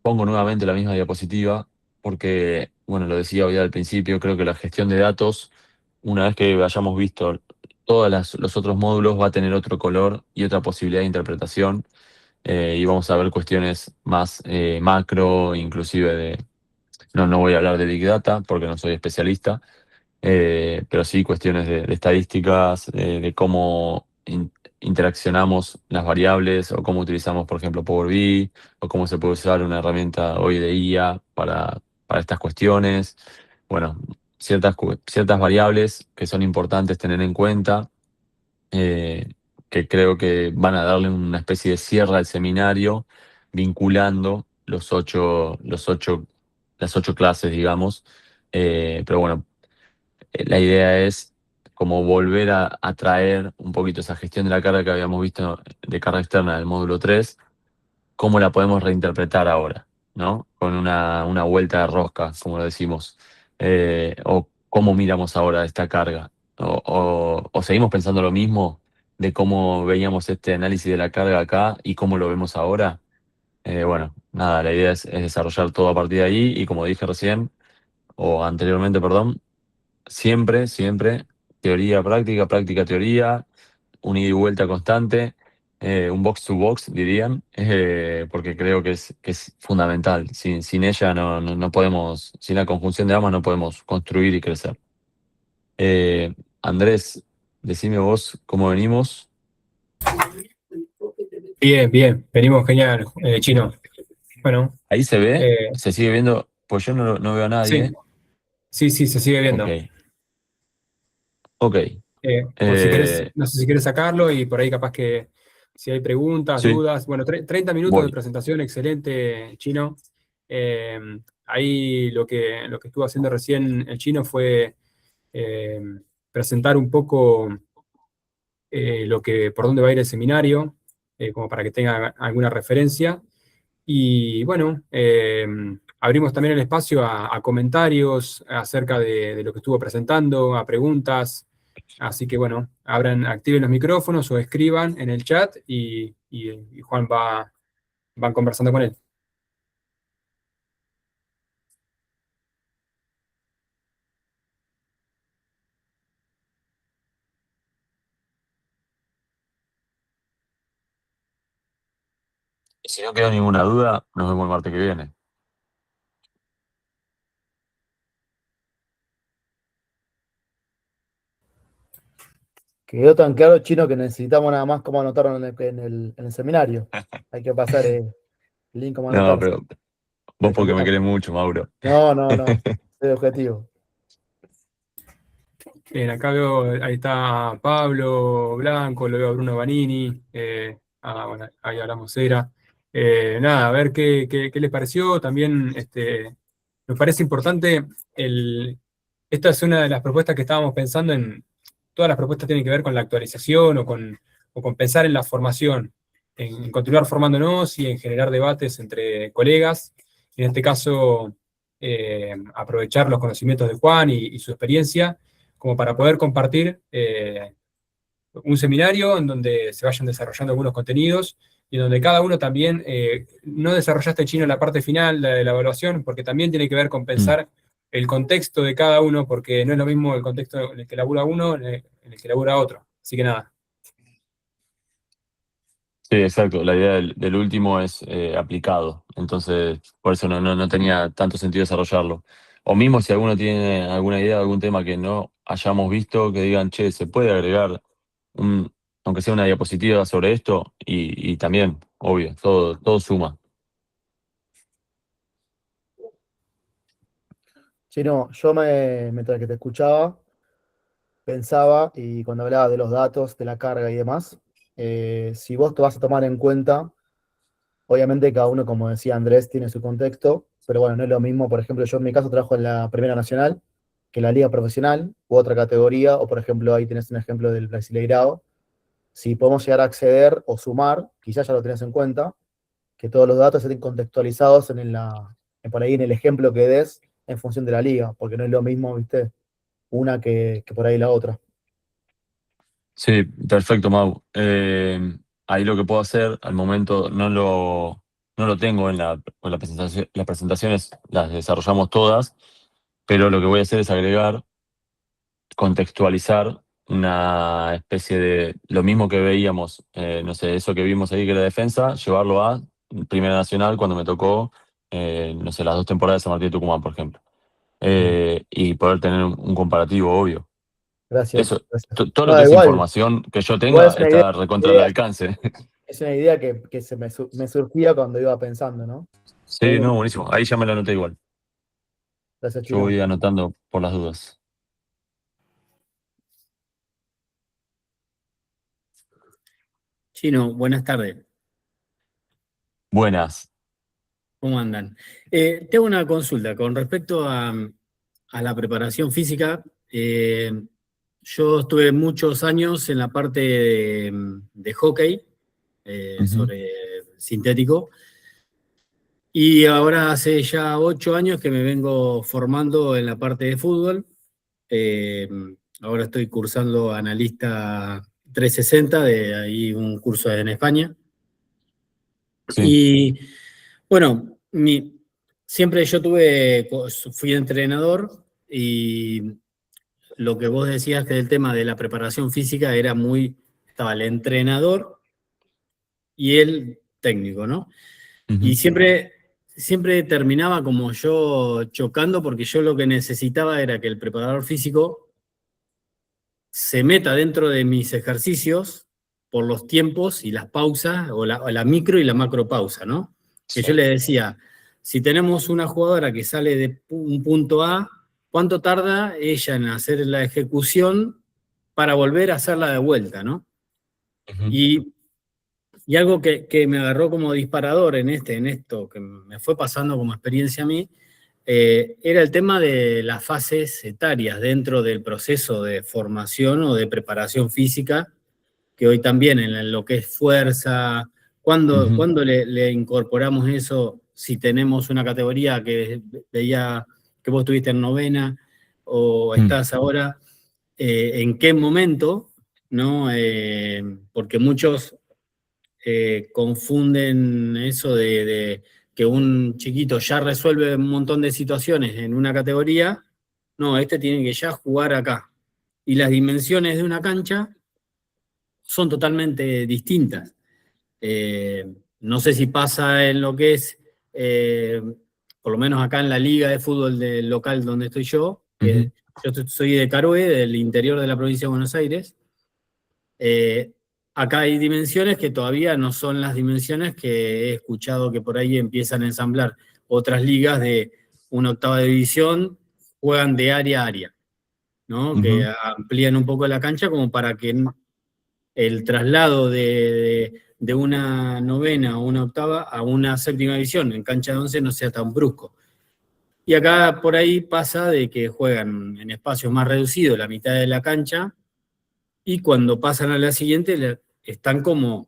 pongo nuevamente la misma diapositiva, porque, bueno, lo decía hoy al principio, creo que la gestión de datos, una vez que hayamos visto todos los otros módulos, va a tener otro color y otra posibilidad de interpretación, y vamos a ver cuestiones más macro, inclusive no voy a hablar de Big Data porque no soy especialista, pero sí cuestiones de estadísticas, de cómo interaccionamos las variables o cómo utilizamos, por ejemplo, Power BI o cómo se puede usar una herramienta hoy de IA para estas cuestiones. Bueno, ciertas variables que son importantes tener en cuenta, eh, que creo que van a darle una especie de cierre al seminario, vinculando las ocho clases, digamos. Pero bueno, la idea es como volver a traer un poquito esa gestión de la carga que habíamos visto de carga externa del módulo 3, cómo la podemos reinterpretar ahora, ¿no? Con una vuelta de rosca, como lo decimos. O cómo miramos ahora esta carga. O seguimos pensando lo mismo de cómo veíamos este análisis de la carga acá y cómo lo vemos ahora. Bueno, nada, la idea es desarrollar todo a partir de ahí y como dije recién, o anteriormente, perdón, siempre, siempre, teoría, práctica, práctica, teoría, un ida y vuelta constante, un box to box, dirían, porque creo que es fundamental. Sin ella no podemos, sin la conjunción de ambas no podemos construir y crecer. Andrés, decime vos cómo venimos. Bien, bien, venimos genial, Chino. Bueno, Ahí se ve, eh, se sigue viendo, pues yo no veo a sí, nadie. sí, sí, se sigue Ok, viendo. ok. Por si querés, Eh, no sé si querés sacarlo y por ahí capaz que si hay preguntas, sí, dudas. Bueno, 30 minutos de voy. presentación, excelente, Chino. Eh, Ahí lo que estuvo haciendo recién el Chino fue eh, presentar un poco por dónde va a ir el seminario, como para que tengan alguna referencia. Y bueno, abrimos también el espacio a comentarios acerca de lo que estuvo presentando, a preguntas. Así que bueno, activen los micrófonos o escriban en el chat y Juan van conversando con él. Y si no queda ninguna duda, nos vemos el martes que viene. Quedó tan claro, Chino, que necesitamos nada más cómo anotarlo en el seminario. Hay que pasar el link cómo No, anotarse. pero vos porque me querés mucho, Mauro. No, soy objetivo. Bien, acá veo, ahí está Pablo Blanco, lo veo a Bruno Vanini, bueno, ahí hablamos Cera. Nada, a ver qué les pareció. También nos parece importante, esta es una de las propuestas que estábamos pensando todas las propuestas tienen que ver con la actualización o con pensar en la formación, en continuar formándonos y en generar debates entre colegas. En este caso, aprovechar los conocimientos de Juan y su experiencia como para poder compartir un seminario en donde se vayan desarrollando algunos contenidos y donde cada uno también, no desarrollaste Chino en la parte final de la evaluación, porque también tiene que ver con pensar el contexto de cada uno, porque no es lo mismo el contexto en el que labura uno en el que labura otro. Así que nada. Sí, exacto. La idea del último es aplicado. Entonces, por eso no tenía tanto sentido desarrollarlo. O mismo si alguno tiene alguna idea de algún tema que no hayamos visto, que digan, che, se puede agregar aunque sea una diapositiva sobre esto, y también, obvio, todo suma. Chino, yo mientras que te escuchaba, pensaba, y cuando hablaba de los datos, de la carga y demás, si vos te vas a tomar en cuenta, obviamente cada uno, como decía Andrés, tiene su contexto, pero bueno, no es lo mismo, por ejemplo, yo en mi caso trabajo en la Primera Nacional, que en la Liga Profesional, u otra categoría, o por ejemplo, ahí tenés un ejemplo del Brasileirao. Si podemos llegar a acceder o sumar, quizás ya lo tenés en cuenta, que todos los datos estén contextualizados por ahí en el ejemplo que des en función de la liga, porque no es lo mismo, ¿viste? Una que por ahí la otra. Sí, perfecto, Mau. Ahí lo que puedo hacer, al momento no lo tengo en la presentación. Las presentaciones las desarrollamos todas, pero lo que voy a hacer es agregar, contextualizar una especie de lo mismo que veíamos, no sé, eso que vimos ahí que era defensa, llevarlo a Primera Nacional cuando me tocó, no sé, las 2 temporadas de San Martín de Tucumán, por ejemplo. Y poder tener un comparativo, obvio. Gracias, Eso, gracias. todo lo No, que es igual, información que yo igual tenga es una idea, está recontra al alcance. es una idea que me surgía cuando iba pensando, ¿no? Pero Sí, bueno, no, buenísimo. Ahí ya me lo anoté igual. gracias, Yo Chino. voy anotando por las dudas. Chino, buenas tardes. Buenas. ¿Cómo andan? Tengo una consulta con respecto a la preparación física. Yo estuve muchos años en la parte de hockey Ujú. sobre sintético y ahora hace ya 8 años que me vengo formando en la parte de fútbol. Eh, Ahora estoy cursando analista 360 de ahí un curso en España. Sí. Y bueno, siempre fui entrenador y lo que vos decías que del tema de la preparación física estaba el entrenador y el técnico, ¿no? Y Ujú. siempre terminaba como yo chocando porque yo lo que necesitaba era que el preparador físico se meta dentro de mis ejercicios por los tiempos y las pausas, o la micro y la macro pausa, ¿no? Que Sí. yo le decía, si tenemos una jugadora que sale de un punto A, ¿cuánto tarda ella en hacer la ejecución para volver a hacerla de vuelta, ¿no? Ujú. Y algo que me agarró como disparador en esto, que me fue pasando como experiencia a mí, era el tema de las fases etarias dentro del proceso de formación o de preparación física, que hoy también en lo que es fuerza, ¿cuándo, Ujú. ¿cuándo le incorporamos eso si tenemos una categoría que veía que vos estuviste en novena o estás ahora? ¿En qué momento? ¿No? Porque muchos confunden eso de que un chiquito ya resuelve un montón de situaciones en una categoría. No, este tiene que ya jugar acá. Y las dimensiones de una cancha son totalmente distintas. No sé si pasa en lo que es, por lo menos acá en la liga de fútbol del local donde estoy yo, Ujú. que yo soy de Carué, del interior de la provincia de Buenos Aires. Acá hay dimensiones que todavía no son las dimensiones que he escuchado que por ahí empiezan a ensamblar otras ligas de una octava división, juegan de área a área, ¿no? Que Ujú. amplían un poco la cancha como para que el traslado de una novena o una octava a una séptima división en cancha de 11 no sea tan brusco. Y acá por ahí pasa de que juegan en espacios más reducidos, la mitad de la cancha, y cuando pasan a la siguiente están como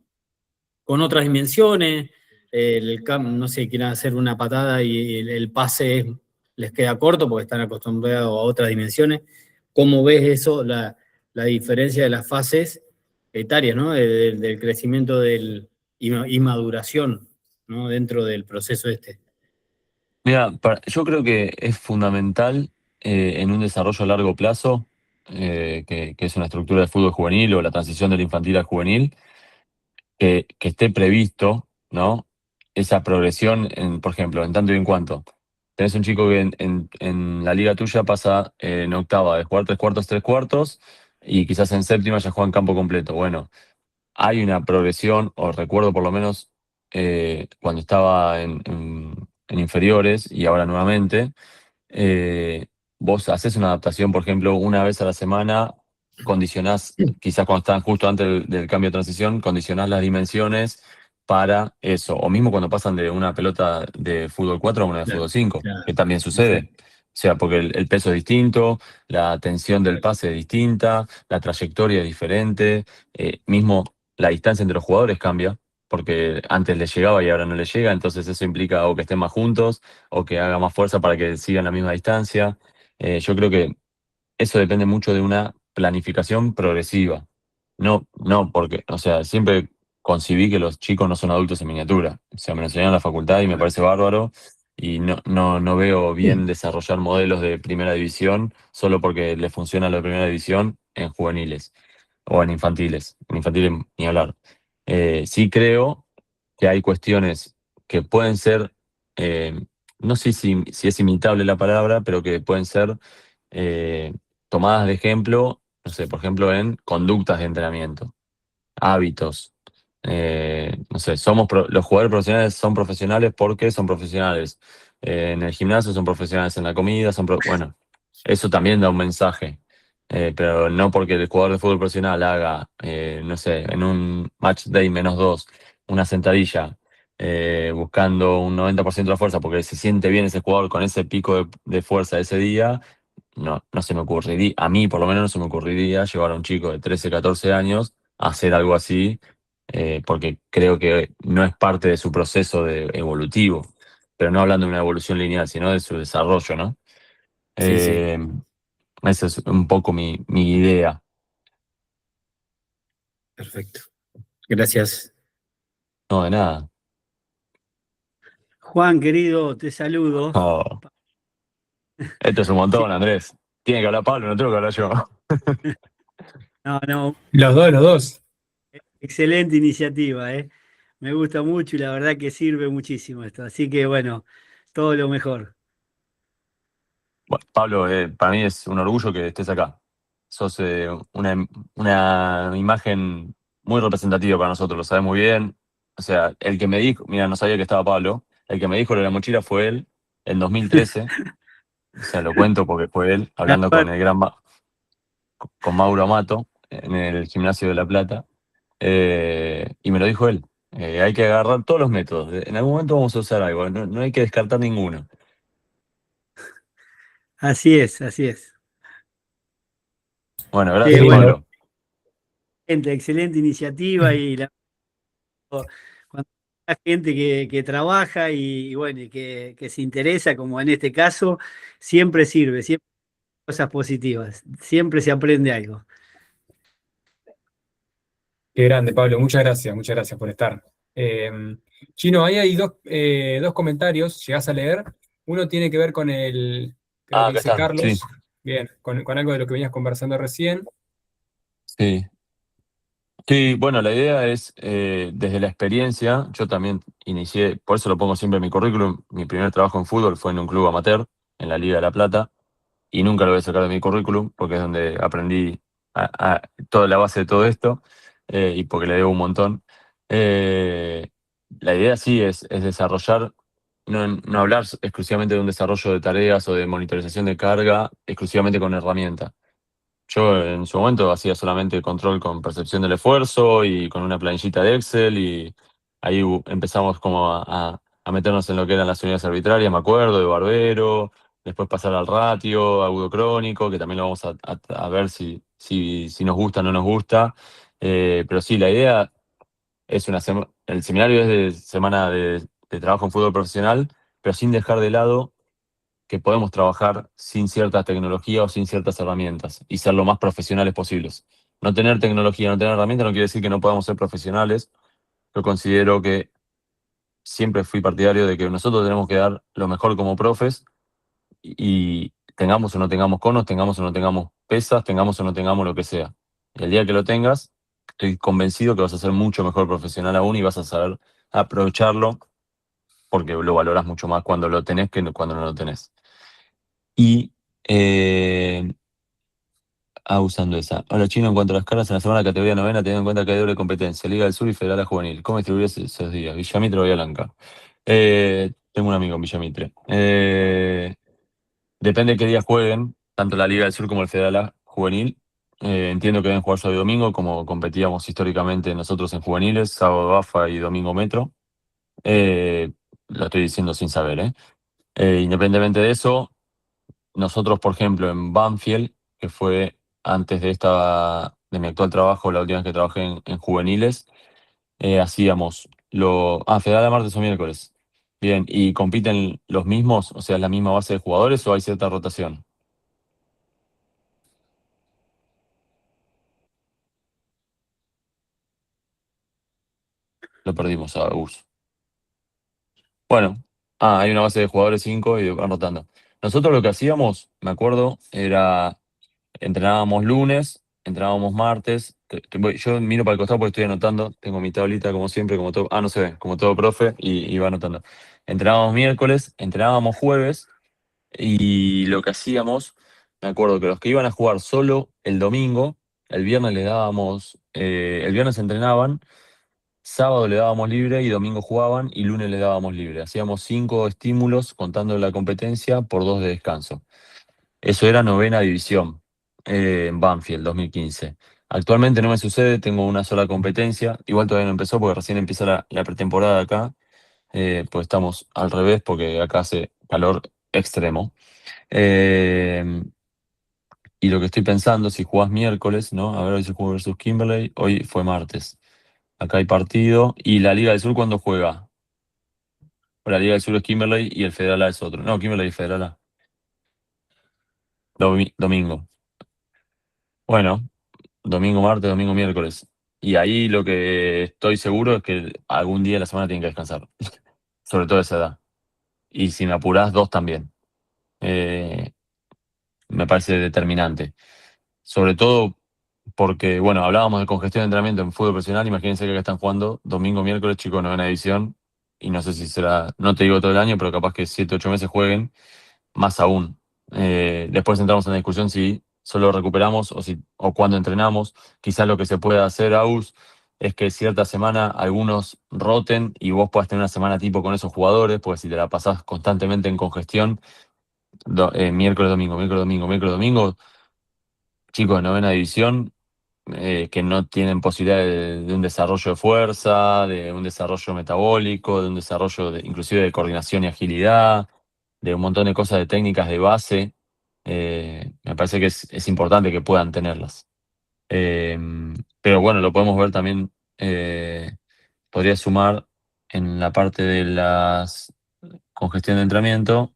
con otras dimensiones, no sé, quieren hacer una patada y el pase les queda corto porque están acostumbrados a otras dimensiones. ¿Cómo ves eso, la diferencia de las fases etarias, ¿no? Del crecimiento y maduración, ¿no? Dentro del proceso este. Mira, yo creo que es fundamental en un desarrollo a largo plazo, que es una estructura de fútbol juvenil o la transición del infantil al juvenil, que esté previsto, ¿no? Esa progresión, por ejemplo, en tanto y en cuanto. Tenés un chico que en la liga tuya pasa en octava de jugar tres cuartos, tres cuartos, y quizás en séptima ya juega en campo completo. Bueno, hay una progresión, o recuerdo por lo menos cuando estaba en inferiores y ahora nuevamente, eh, vos haces una adaptación, por ejemplo, una vez a la semana, condicionás, quizás cuando están justo antes del cambio de transición, condicionás las dimensiones para eso. O mismo cuando pasan de una pelota de fútbol 4 a una de Claro, fútbol 5, claro, que también sucede. exacto. O sea, porque el peso es distinto, la tensión del pase es distinta, la trayectoria es diferente, mismo la distancia entre los jugadores cambia, porque antes les llegaba y ahora no les llega, entonces eso implica o que estén más juntos o que haga más fuerza para que sigan la misma distancia. Yo creo que eso depende mucho de una planificación progresiva. No porque, o sea, siempre concibí que los chicos no son adultos en miniatura. O sea, me lo enseñaron en la facultad y me parece bárbaro. Y no veo bien desarrollar modelos de primera división solo porque le funciona lo de primera división en juveniles o en infantiles. En infantiles ni hablar. Sí creo que hay cuestiones que pueden ser, eh, no sé si es imitable la palabra, pero que pueden ser eh, tomadas de ejemplo, no sé, por ejemplo, en conductas de entrenamiento, hábitos. No sé, los jugadores profesionales son profesionales porque son profesionales. En el gimnasio son profesionales en la comida, bueno, eso también da un mensaje. Pero no porque el jugador de fútbol profesional haga, no sé, en un match day -2, una sentadilla, buscando un 90% de la fuerza, porque se siente bien ese jugador con ese pico de fuerza ese día, no se me ocurriría, a mí por lo menos no se me ocurriría llevar a un chico de 13 14 años a hacer algo así, porque creo que no es parte de su proceso evolutivo, pero no hablando de una evolución lineal, sino de su desarrollo, ¿no? Sí, sí, Eh, Esa es un poco mi idea. perfecto. Gracias. No, de nada. Juan, querido, te saludo. Oh, esto es un montón, Sí, Andrés. Tiene que hablar Pablo, no tengo que hablar yo. no, no, Los dos, los dos. excelente iniciativa, ¿eh? Me gusta mucho y la verdad que sirve muchísimo esto. Así que bueno, todo lo mejor. Bueno, Pablo, para mí es un orgullo que estés acá. Sos una imagen muy representativa para nosotros, lo sabes muy bien. O sea, el que me dijo, mira, no sabía que estaba Pablo, el que me dijo lo de la mochila fue él en 2013. O sea, lo cuento porque fue él hablando con el con Mauro Amato en el gimnasio de La Plata. Y me lo dijo él. Hay que agarrar todos los métodos. En algún momento vamos a usar algo, no hay que descartar ninguno. Así es, así es. Bueno, Che, gracias, Qué bueno, lindo. Pablo. excelente iniciativa y cuando hay gente que trabaja y bueno, y que se interesa, como en este caso, siempre sirve, siempre hay cosas positivas, siempre se aprende algo. Qué grande, Pablo. Muchas gracias por estar. Chino, ahí hay dos comentarios, llegás a leer. Uno tiene que ver con creo que Acá dice están, sí, Carlos, bien, con algo de lo que venías conversando recién. sí. Sí, bueno, la idea es, desde la experiencia, yo también inicié, por eso lo pongo siempre en mi currículum, mi primer trabajo en fútbol fue en un club amateur, en la Liga de la Plata, y nunca lo voy a sacar de mi currículum, porque es donde aprendí toda la base de todo esto, y porque le debo un montón. Eh, la idea sí es desarrollar, no hablar exclusivamente de un desarrollo de tareas o de monitorización de carga, exclusivamente con herramienta. Yo en su momento hacía solamente control con percepción del esfuerzo y con una planillita de Excel, y ahí empezamos como a meternos en lo que eran las unidades arbitrarias, me acuerdo, de Barbero, después pasar al ratio, agudo crónico, que también lo vamos a ver si nos gusta o no nos gusta. Pero sí, la idea es el seminario es de semana de trabajo en fútbol profesional, pero sin dejar de lado que podemos trabajar sin cierta tecnología o sin ciertas herramientas y ser lo más profesionales posibles. No tener tecnología, no tener herramientas no quiere decir que no podamos ser profesionales. Yo considero que siempre fui partidario de que nosotros tenemos que dar lo mejor como profes, y tengamos o no tengamos conos, tengamos o no tengamos pesas, tengamos o no tengamos lo que sea. Y el día que lo tengas, estoy convencido que vas a ser mucho mejor profesional aún y vas a saber aprovecharlo, porque lo valoras mucho más cuando lo tenés que cuando no lo tenés. Y usando esa. Hola, Chino, en cuanto a las caras, en la semana de categoría novena, teniendo en cuenta que hay doble competencia, Liga del Sur y Federal A Juvenil. ¿Cómo distribuís esos días? Villamitre o Bahía Blanca. Tengo un amigo en Villamitre. Depende de qué día jueguen, tanto la Liga del Sur como el Federal A Juvenil. Entiendo que deben jugar sábado y domingo, como competíamos históricamente nosotros en juveniles, sábado AFA y domingo Metro. Eh, lo estoy diciendo sin saber, ¿eh? Independientemente de eso, nosotros, por ejemplo, en Banfield, que fue antes de mi actual trabajo, la última vez que trabajé en juveniles, hacíamos Federal de martes o miércoles. Bien, ¿y compiten los mismos? O sea, ¿es la misma base de jugadores o hay cierta rotación? Lo perdimos a Gus. Bueno, hay una base de jugadores 5 y van rotando. Nosotros lo que hacíamos, me acuerdo, era entrenábamos lunes, entrenábamos martes. Yo miro para el costado porque estoy anotando. Tengo mi tablita como siempre, como todo. No se ve, como todo profe, y va anotando. Entrenábamos miércoles, entrenábamos jueves, y lo que hacíamos, me acuerdo que los que iban a jugar solo el domingo, el viernes les dábamos, el viernes entrenaban, sábado le dábamos libre y domingo jugaban y lunes le dábamos libre. Hacíamos 5 estímulos contando la competencia por 2 de descanso. Eso era novena división, en Banfield, 2015. Actualmente no me sucede, tengo una sola competencia. Igual todavía no empezó porque recién empieza la pretemporada acá. Pues estamos al revés porque acá hace calor extremo. Eh, y lo que estoy pensando, si jugás miércoles, ¿no? A ver, hoy se jugó versus Kimberley, hoy fue martes. Acá hay partido. ¿Y la Liga del Sur cuándo juega? La Liga del Sur es Kimberley y el Federal A es otro. No, Kimberley y Federal A. Domingo. Bueno, domingo, martes, domingo, miércoles. Y ahí lo que estoy seguro es que algún día de la semana tienen que descansar. Sobre todo a esa edad. Y si me apurás, 2 también. Eh, Me parece determinante. Sobre todo porque, bueno, hablábamos de congestión de entrenamiento en fútbol profesional. Imagínense que acá están jugando domingo, miércoles, chicos, novena división. Y no sé si será, no te digo todo el año, pero capaz que 7, 8 meses jueguen, más aún. Después entramos en la discusión si solo recuperamos o cuando entrenamos. Quizás lo que se pueda hacer, Aus, es que cierta semana algunos roten y vos puedas tener una semana tipo con esos jugadores, porque si te la pasás constantemente en congestión, miércoles, domingo, miércoles, domingo, miércoles, domingo, chicos de novena división, que no tienen posibilidad de un desarrollo de fuerza, de un desarrollo metabólico, de un desarrollo inclusive de coordinación y agilidad, de un montón de cosas de técnicas de base. Me parece que es importante que puedan tenerlas. Pero bueno, lo podemos ver también, podría sumar en la parte de las congestión de entrenamiento,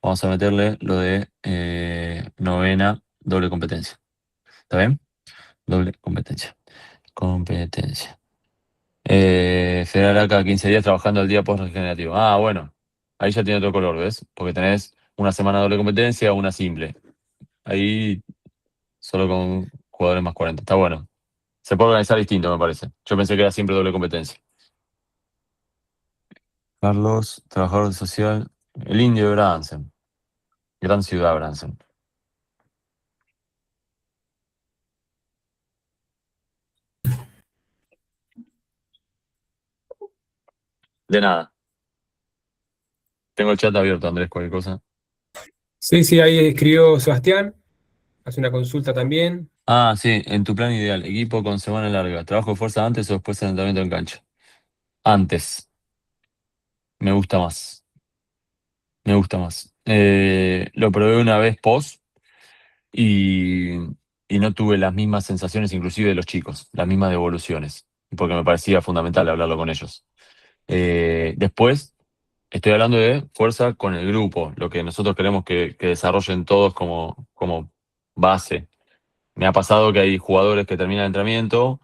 vamos a meterle lo de novena, doble competencia. ¿Está bien? Doble competencia. Competencia. Federal cada 15 días trabajando el día post-regenerativo. Ah, bueno. Ahí ya tiene otro color, ¿ves? Porque tenés una semana doble competencia, una simple. Ahí solo con jugadores más 40. Está bueno. Se puede organizar distinto, me parece. Yo pensé que era siempre doble competencia. Carlos, trabajador social. El indio de Bransen. Gran ciudad, Bransen. De nada. Tengo el chat abierto, Andrés, cualquier cosa. Sí, ahí escribió Sebastián, hace una consulta también. Ah, sí, en tu plan ideal, equipo con semana larga, ¿trabajo de fuerza antes o después del entrenamiento en cancha? Antes, me gusta más, me gusta más. Lo probé una vez post y, y no tuve las mismas sensaciones inclusive de los chicos, las mismas devoluciones, porque me parecía fundamental hablarlo con ellos. Después, estoy hablando de fuerza con el grupo, lo que nosotros queremos que desarrollen todos como base. Me ha pasado que hay jugadores que terminan el entrenamiento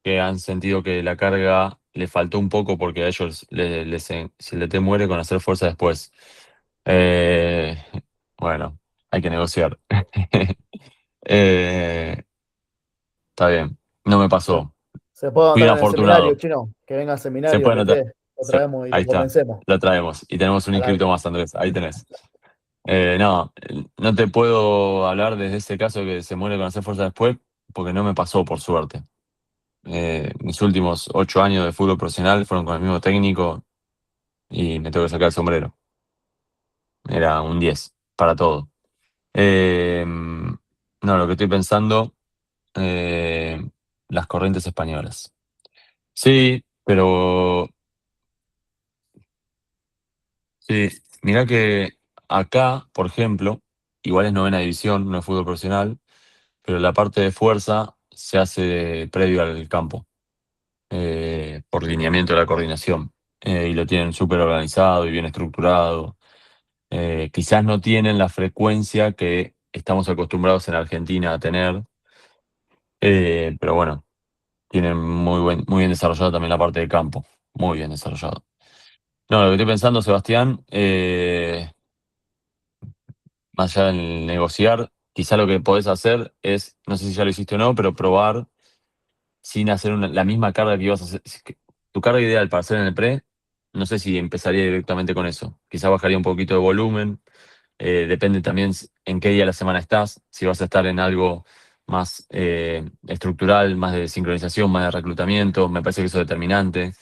que han sentido que la carga le faltó un poco porque a ellos se le te muere con hacer fuerza después. Eh, bueno, hay que negociar. Eh, está bien, no me Se, pasó. se puede Fui anotar en el seminario, afortunado. Chino. Que venga al Se seminario, puede notar. MT. Lo traemos y Ahí lo está, convencemos. lo traemos. Y tenemos un Al inscripto aire. más, Andrés. Ahí tenés. No, no te puedo hablar desde ese caso que se muere con hacer fuerza después, porque no me pasó, por suerte. Mis últimos 8 años de fútbol profesional fueron con el mismo técnico y me tengo que sacar el sombrero. Era un 10 para todo. No, lo que estoy pensando, eh, las corrientes españolas. Sí, pero sí, mirá que acá, por ejemplo, igual es novena división, no es fútbol profesional, pero la parte de fuerza se hace previo al campo, por lineamiento de la coordinación. Y lo tienen súper organizado y bien estructurado. Quizás no tienen la frecuencia que estamos acostumbrados en Argentina a tener, pero bueno, tienen muy bien desarrollado también la parte de campo, muy bien desarrollado. No, lo que estoy pensando, Sebastián, más allá del negociar, quizá lo que podés hacer es, no sé si ya lo hiciste o no, pero probar sin hacer la misma carga que ibas a hacer. Tu carga ideal para hacer en el pre, no sé si empezaría directamente con eso. Quizá bajaría un poquito de volumen. Depende también en qué día de la semana estás, si vas a estar en algo más estructural, más de sincronización, más de reclutamiento, me parece que eso es determinante.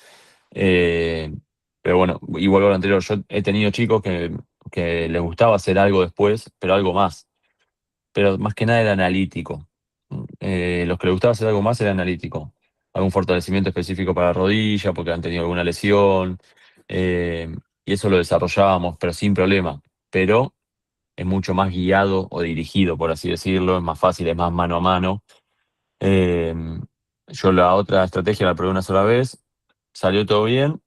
Eh, pero bueno, y vuelvo a lo anterior, yo he tenido chicos que les gustaba hacer algo después, pero algo más. Pero más que nada era analítico. Los que les gustaba hacer algo más era analítico. Algún fortalecimiento específico para la rodilla, porque han tenido alguna lesión. eh, y eso lo desarrollábamos, pero sin problema. Pero es mucho más guiado o dirigido, por así decirlo, es más fácil, es más mano a mano. Eh, yo la otra estrategia la probé una sola vez, salió todo bien,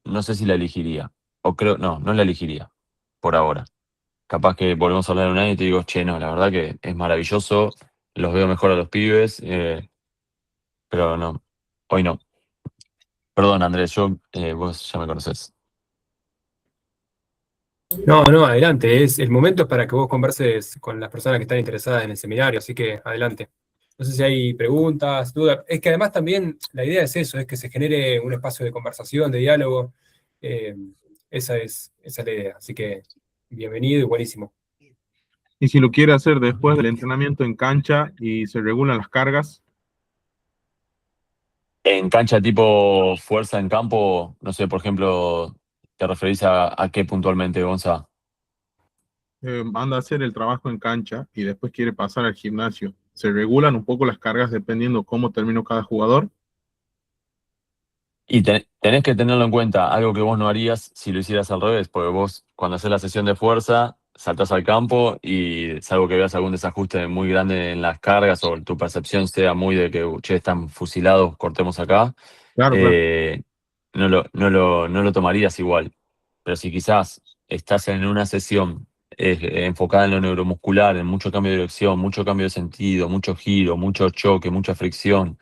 no sé si la elegiría. O creo, no la elegiría, por ahora. Capaz que volvemos a hablar en un año y te digo, che, no, la verdad que es maravilloso, los veo mejor a los pibes, pero no, hoy no. Perdón, Andrés, vos ya me conocés. No, adelante. El momento es para que vos converses con las personas que están interesadas en el seminario, así que adelante. No sé si hay preguntas, dudas. Es que además también la idea es eso, es que se genere un espacio de conversación, de diálogo. Eh, esa es la idea. Así que bienvenido y buenísimo. Y si lo quiere hacer después del entrenamiento en cancha y se regulan las cargas, En cancha tipo fuerza en campo, no sé, por ejemplo, ¿te referís a qué puntualmente, Gonza? manda a hacer el trabajo en cancha y después quiere pasar al gimnasio. Se regulan un poco las cargas dependiendo cómo terminó cada jugador. Y tenés que tenerlo en cuenta, algo que vos no harías si lo hicieras al revés, porque vos cuando haces la sesión de fuerza, saltás al campo y salvo que veas algún desajuste muy grande en las cargas o tu percepción sea muy de que, che, están fusilados, cortemos acá, Claro, claro. no lo tomarías igual. Pero si quizás estás en una sesión enfocada en lo neuromuscular, en mucho cambio de dirección, mucho cambio de sentido, mucho giro, mucho choque, mucha fricción,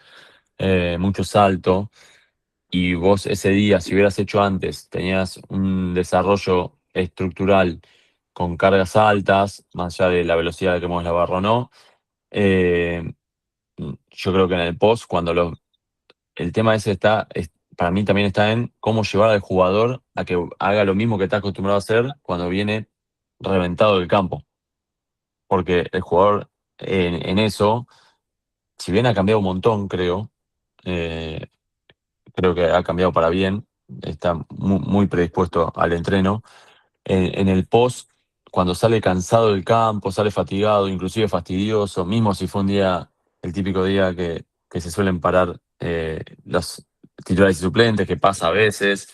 mucho salto, y vos ese día, si hubieras hecho antes, tenías un desarrollo estructural con cargas altas, más allá de la velocidad que mueves la barra o no, eh, yo creo que en el post, el tema ese para mí también está en cómo llevar al jugador a que haga lo mismo que está acostumbrado a hacer cuando viene reventado del campo. Porque el jugador en eso, si bien ha cambiado un montón, eh, creo que ha cambiado para bien, está muy predispuesto al entreno. En el post, cuando sale cansado del campo, sale fatigado, inclusive fastidioso, mismo si fue un día, el típico día que se suelen parar los titulares y suplentes, que pasa a veces,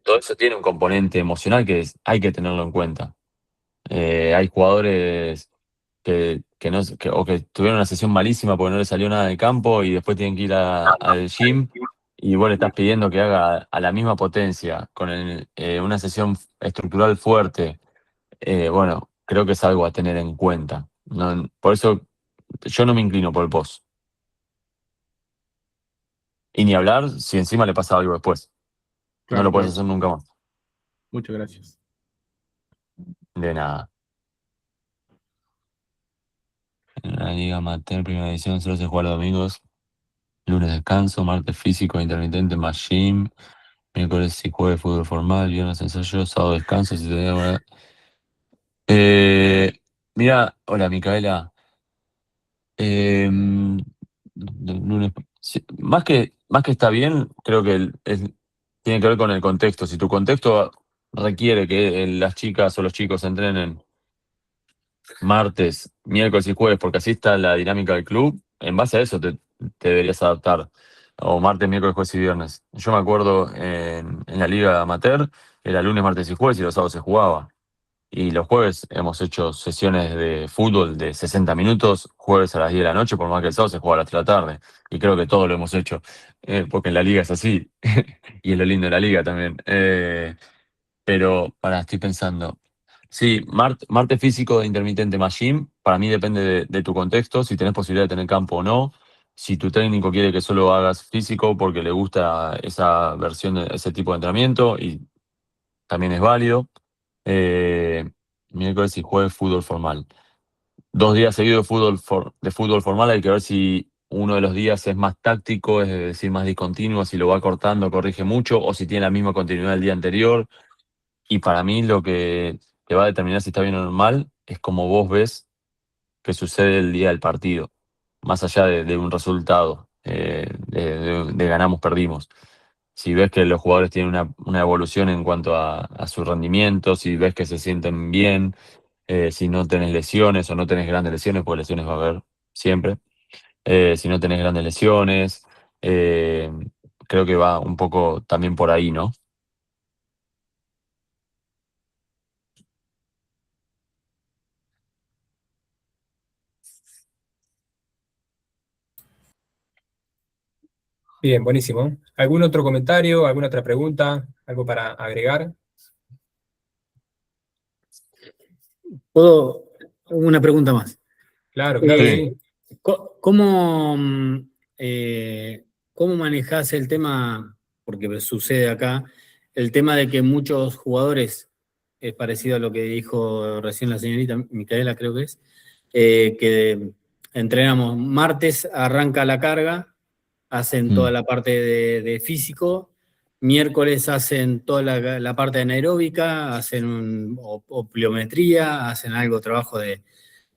todo eso tiene un componente emocional hay que tenerlo en cuenta. Hay jugadores o que tuvieron una sesión malísima porque no les salió nada del campo y después tienen que ir al gym y vos le estás pidiendo que haga a la misma potencia con una sesión estructural fuerte. Bueno, creo que es algo a tener en cuenta. Por eso yo no me inclino por el post. Y ni hablar si encima le pasa algo después. No Claro, lo puedes claro. hacer nunca más. Muchas gracias. De nada. En la Liga Amateur, primera edición, solo se juega los domingos. Lunes descanso, martes físico intermitente más gym, miércoles y jueves fútbol formal, viernes ensayo, sábado descanso. Si te mira, hola Micaela. Lunes, sí, más que está bien, creo que tiene que ver con el contexto. Si tu contexto requiere que las chicas o los chicos entrenen martes, miércoles y jueves, porque así está la dinámica del club, en base a eso te deberías adaptar. O martes, miércoles, jueves y viernes. Yo me acuerdo en la liga amateur, era lunes, martes y jueves y los sábados se jugaba. Y los jueves hemos hecho sesiones de fútbol de 60 minutos, jueves a las 10 de la noche, por más que el sábado se juega a las 3 de la tarde. Y creo que todo lo hemos hecho, porque en la liga es así. Y es lo lindo de la liga también. Pero, estoy pensando. Sí, martes físico de intermitente más gym, para mí depende de tu contexto, si tenés posibilidad de tener campo o no. Si tu técnico quiere que solo hagas físico porque le gusta esa versión de ese tipo de entrenamiento, y también es válido. Eh, Miércoles y jueves fútbol formal. 2 días seguidos de fútbol formal, hay que ver si uno de los días es más táctico, es decir, más discontinuo, si lo va cortando, corrige mucho, o si tiene la misma continuidad del día anterior. Y para mí lo que te va a determinar si está bien o mal es cómo vos ves que sucede el día del partido, más allá de un resultado, de ganamos, perdimos. Si ves que los jugadores tienen una evolución en cuanto a su rendimiento, si ves que se sienten bien, si no tenés lesiones o no tenés grandes lesiones, porque lesiones va a haber siempre, si no tenés grandes lesiones, eh, creo que va un poco también por ahí, ¿no? Bien, buenísimo. ¿Algún otro comentario, alguna otra pregunta, algo para agregar? ¿Puedo? Una pregunta más. Claro, claro, Sí. sí. ¿Cómo, cómo manejás el tema, porque sucede acá, el tema de que muchos jugadores, es parecido a lo que dijo recién la señorita Micaela, creo que es, que entrenamos martes, arranca la carga, hacen toda la parte de físico, miércoles hacen toda la parte anaeróbica, hacen o pliometría, hacen algo, trabajo de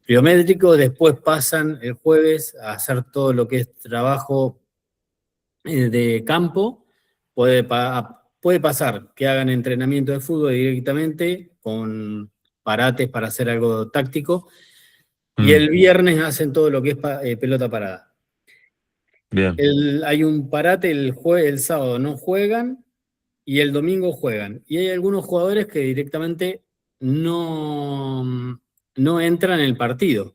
pliométrico, después pasan el jueves a hacer todo lo que es trabajo de campo. Puede pasar que hagan entrenamiento de fútbol directamente con parates para hacer algo táctico, y el viernes hacen todo lo que es pelota parada. Bien. Hay un parate el sábado no juegan y el domingo juegan. Y hay algunos jugadores que directamente no no entra en el partido,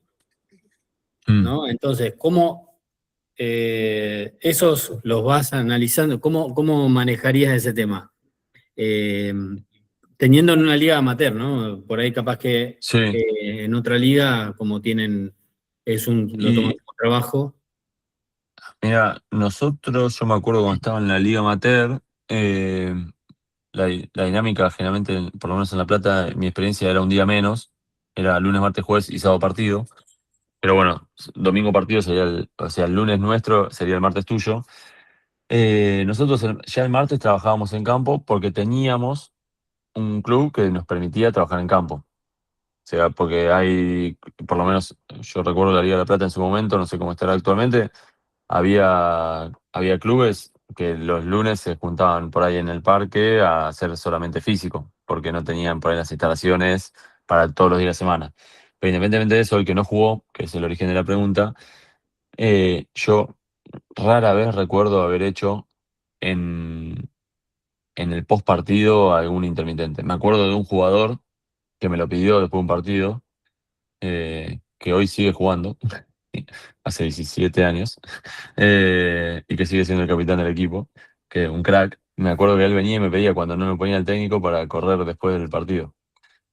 ¿no? Entonces, ¿cómo esos los vas analizando? ¿Cómo manejarías ese tema? Teniendo en una liga amateur, ¿no? Por ahí capaz que Sí, en otra liga, como tienen, lo toman y como trabajo. mira, nosotros, yo me acuerdo cuando estaba en la Liga Amateur, eh, la dinámica generalmente, por lo menos en La Plata, mi experiencia era un día menos, era lunes, martes, jueves y sábado partido, pero bueno, domingo partido sería o sea, el lunes nuestro sería el martes tuyo. Nosotros ya el martes trabajábamos en campo porque teníamos un club que nos permitía trabajar en campo. O sea, porque hay, por lo menos yo recuerdo la Liga de La Plata en su momento, no sé cómo estará actualmente, había clubes que los lunes se juntaban por ahí en el parque a hacer solamente físico, porque no tenían por ahí las instalaciones para todos los días de semana. Pero independientemente de eso, el que no jugó, que es el origen de la pregunta, yo rara vez recuerdo haber hecho en, en el post partido algún intermitente. Me acuerdo de un jugador que me lo pidió después de un partido, que hoy sigue jugando, hace 17 años, y que sigue siendo el capitán del equipo, que un crack. Me acuerdo que él venía y me pedía cuando no me ponía el técnico para correr después del partido.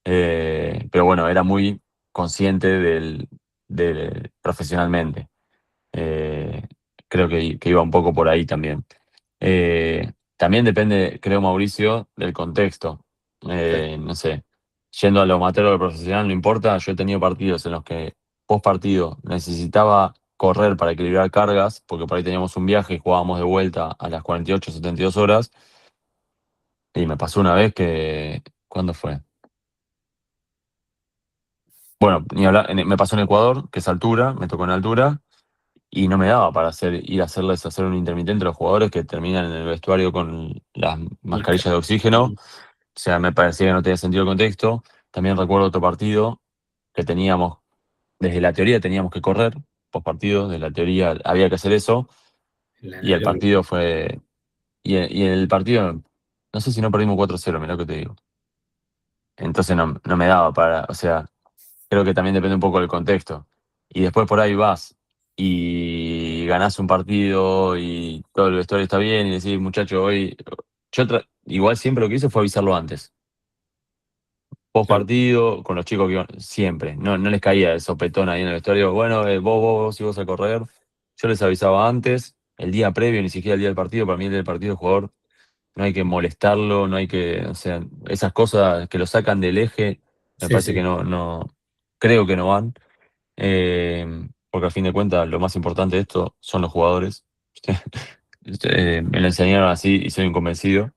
Pero bueno, era muy consciente profesionalmente. Eh, Creo que iba un poco por ahí también. También depende, creo, Mauricio, del contexto. No sé, yendo a lo amateur o a lo profesional, no importa. Yo he tenido partidos en los que post partido necesitaba correr para equilibrar cargas, porque por ahí teníamos un viaje y jugábamos de vuelta a las 48, 72 horas. Y me pasó una vez que, ¿cuándo fue? Bueno, ni hablar, me pasó en Ecuador, que es altura, me tocó en altura, y no me daba para ir a hacerles hacer un intermitente a los jugadores que terminan en el vestuario con las mascarillas de oxígeno. O sea, me parecía que no tenía sentido el contexto. También recuerdo otro partido que teníamos, desde la teoría teníamos que correr, post partido, desde la teoría había que hacer eso, y el partido fue, y en el partido, no sé si no perdimos 4-0, mirá lo que te digo. Entonces no me daba para, o sea, creo que también depende un poco del contexto. Y después por ahí vas y ganás un partido y todo el vestuario está bien y decís, muchacho, hoy... Igual siempre lo que hice fue avisarlo antes. Post Claro. partido, con los chicos que iban, siempre. No les caía el sopetón ahí en el vestuario. Bueno, vos ibas a correr. Yo les avisaba antes, el día previo, ni siquiera el día del partido. Para mí el día del partido, el jugador no hay que molestarlo, no hay que, o sea, esas cosas que lo sacan del eje, me Sí, parece sí. que no, creo que no van. Porque a fin de cuentas lo más importante de esto son los jugadores. Me lo enseñaron así y soy un convencido.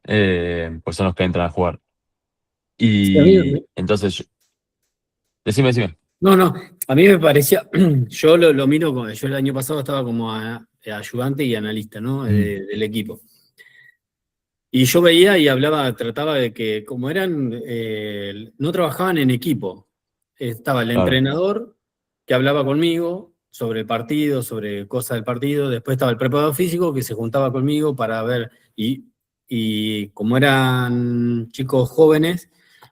Pues son los que entran a jugar. Sí, a Y mí, entonces, decime. no, no, a mí me parecía, yo lo miro, yo el año pasado estaba como ayudante y analista, ¿no? Del equipo. Y yo veía y hablaba, trataba de que como eran, no trabajaban en equipo. Estaba el Claro. entrenador que hablaba conmigo sobre el partido, sobre cosas del partido. Después estaba el preparador físico que se juntaba conmigo para ver. Y como eran chicos jóvenes,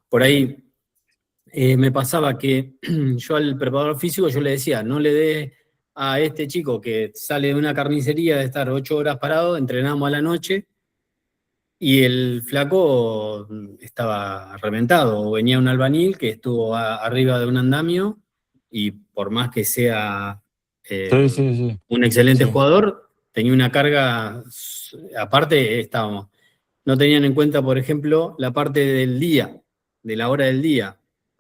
por ahí me pasaba que yo al preparador físico yo le decía, no le dé a este chico que sale de una carnicería de estar 8 horas parado, entrenamos a la noche y el flaco estaba reventado, o venía un albañil que estuvo arriba de un andamio y por más que sea Sí, eh, sí, sí. un excelente Sí. jugador, tenía una carga, aparte no tenían en cuenta, por ejemplo, la parte del día, de la hora del día,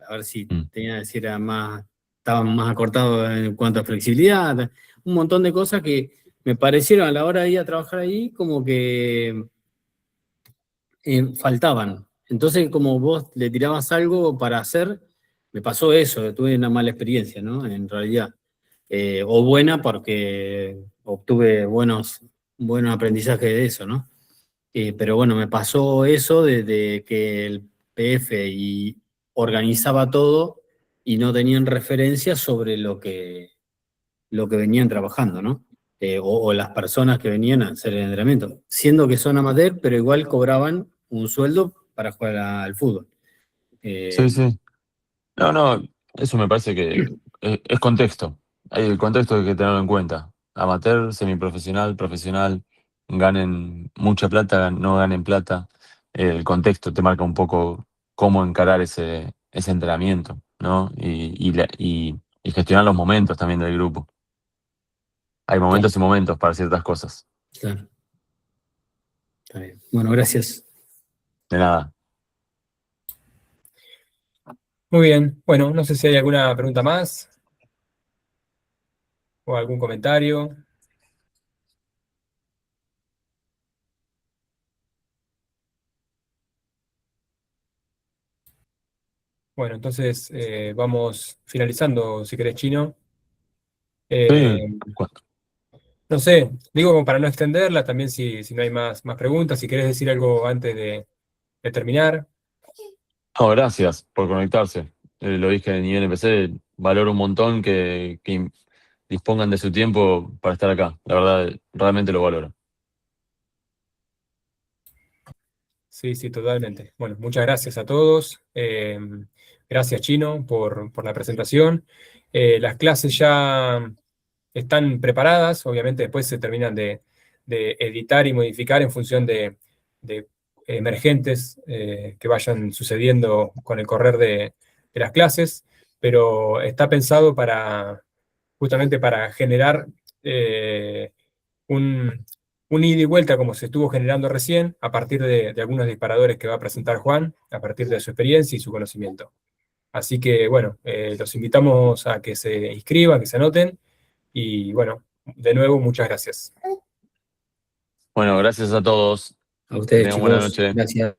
a ver si Mm. tenía si era más, estaban más acortados en cuanto a flexibilidad, un montón de cosas que me parecieron a la hora de ir a trabajar ahí como que faltaban. Entonces, como vos le tirabas algo para hacer, me pasó eso, tuve una mala experiencia, ¿no? En realidad. O buena porque obtuve buenos aprendizajes de eso, ¿no? Pero bueno, me pasó eso de que el PF organizaba todo y no tenían referencia sobre lo que venían trabajando, ¿no? O las personas que venían a hacer el entrenamiento, siendo que son amateur, pero igual cobraban un sueldo para jugar al fútbol. Sí, Eh, sí. No, eso me parece que es contexto. El contexto hay que tenerlo en cuenta. Amateur, semiprofesional, profesional, ganen mucha plata, no ganen plata. El contexto te marca un poco cómo encarar ese entrenamiento, ¿no? Y gestionar los momentos también del grupo. Hay momentos y momentos para ciertas cosas. Claro. Está bien. Bueno, gracias. De nada. Muy bien. Bueno, no sé si hay alguna pregunta más o algún comentario. Bueno, entonces vamos finalizando, si querés, Chino. Eh, Sí, no sé, digo como para no extenderla, también si no hay más preguntas, si querés decir algo antes de terminar. no, gracias por conectarse. Lo dije en INPC, valoro un montón que dispongan de su tiempo para estar acá. La verdad, realmente lo valoro. Sí, sí, totalmente. Bueno, muchas gracias a todos. Gracias, Chino, por la presentación. Las clases ya están preparadas, obviamente después se terminan de editar y modificar en función de emergentes que vayan sucediendo con el correr de las clases, pero está pensado justamente para generar un, un ida y vuelta como se estuvo generando recién, a partir de algunos disparadores que va a presentar Juan, a partir de su experiencia y su conocimiento. Así que, bueno, los invitamos a que se inscriban, que se anoten, y bueno, de nuevo, muchas gracias. Bueno, gracias a todos. A Que ustedes, tengan buena chicos. noche. Gracias.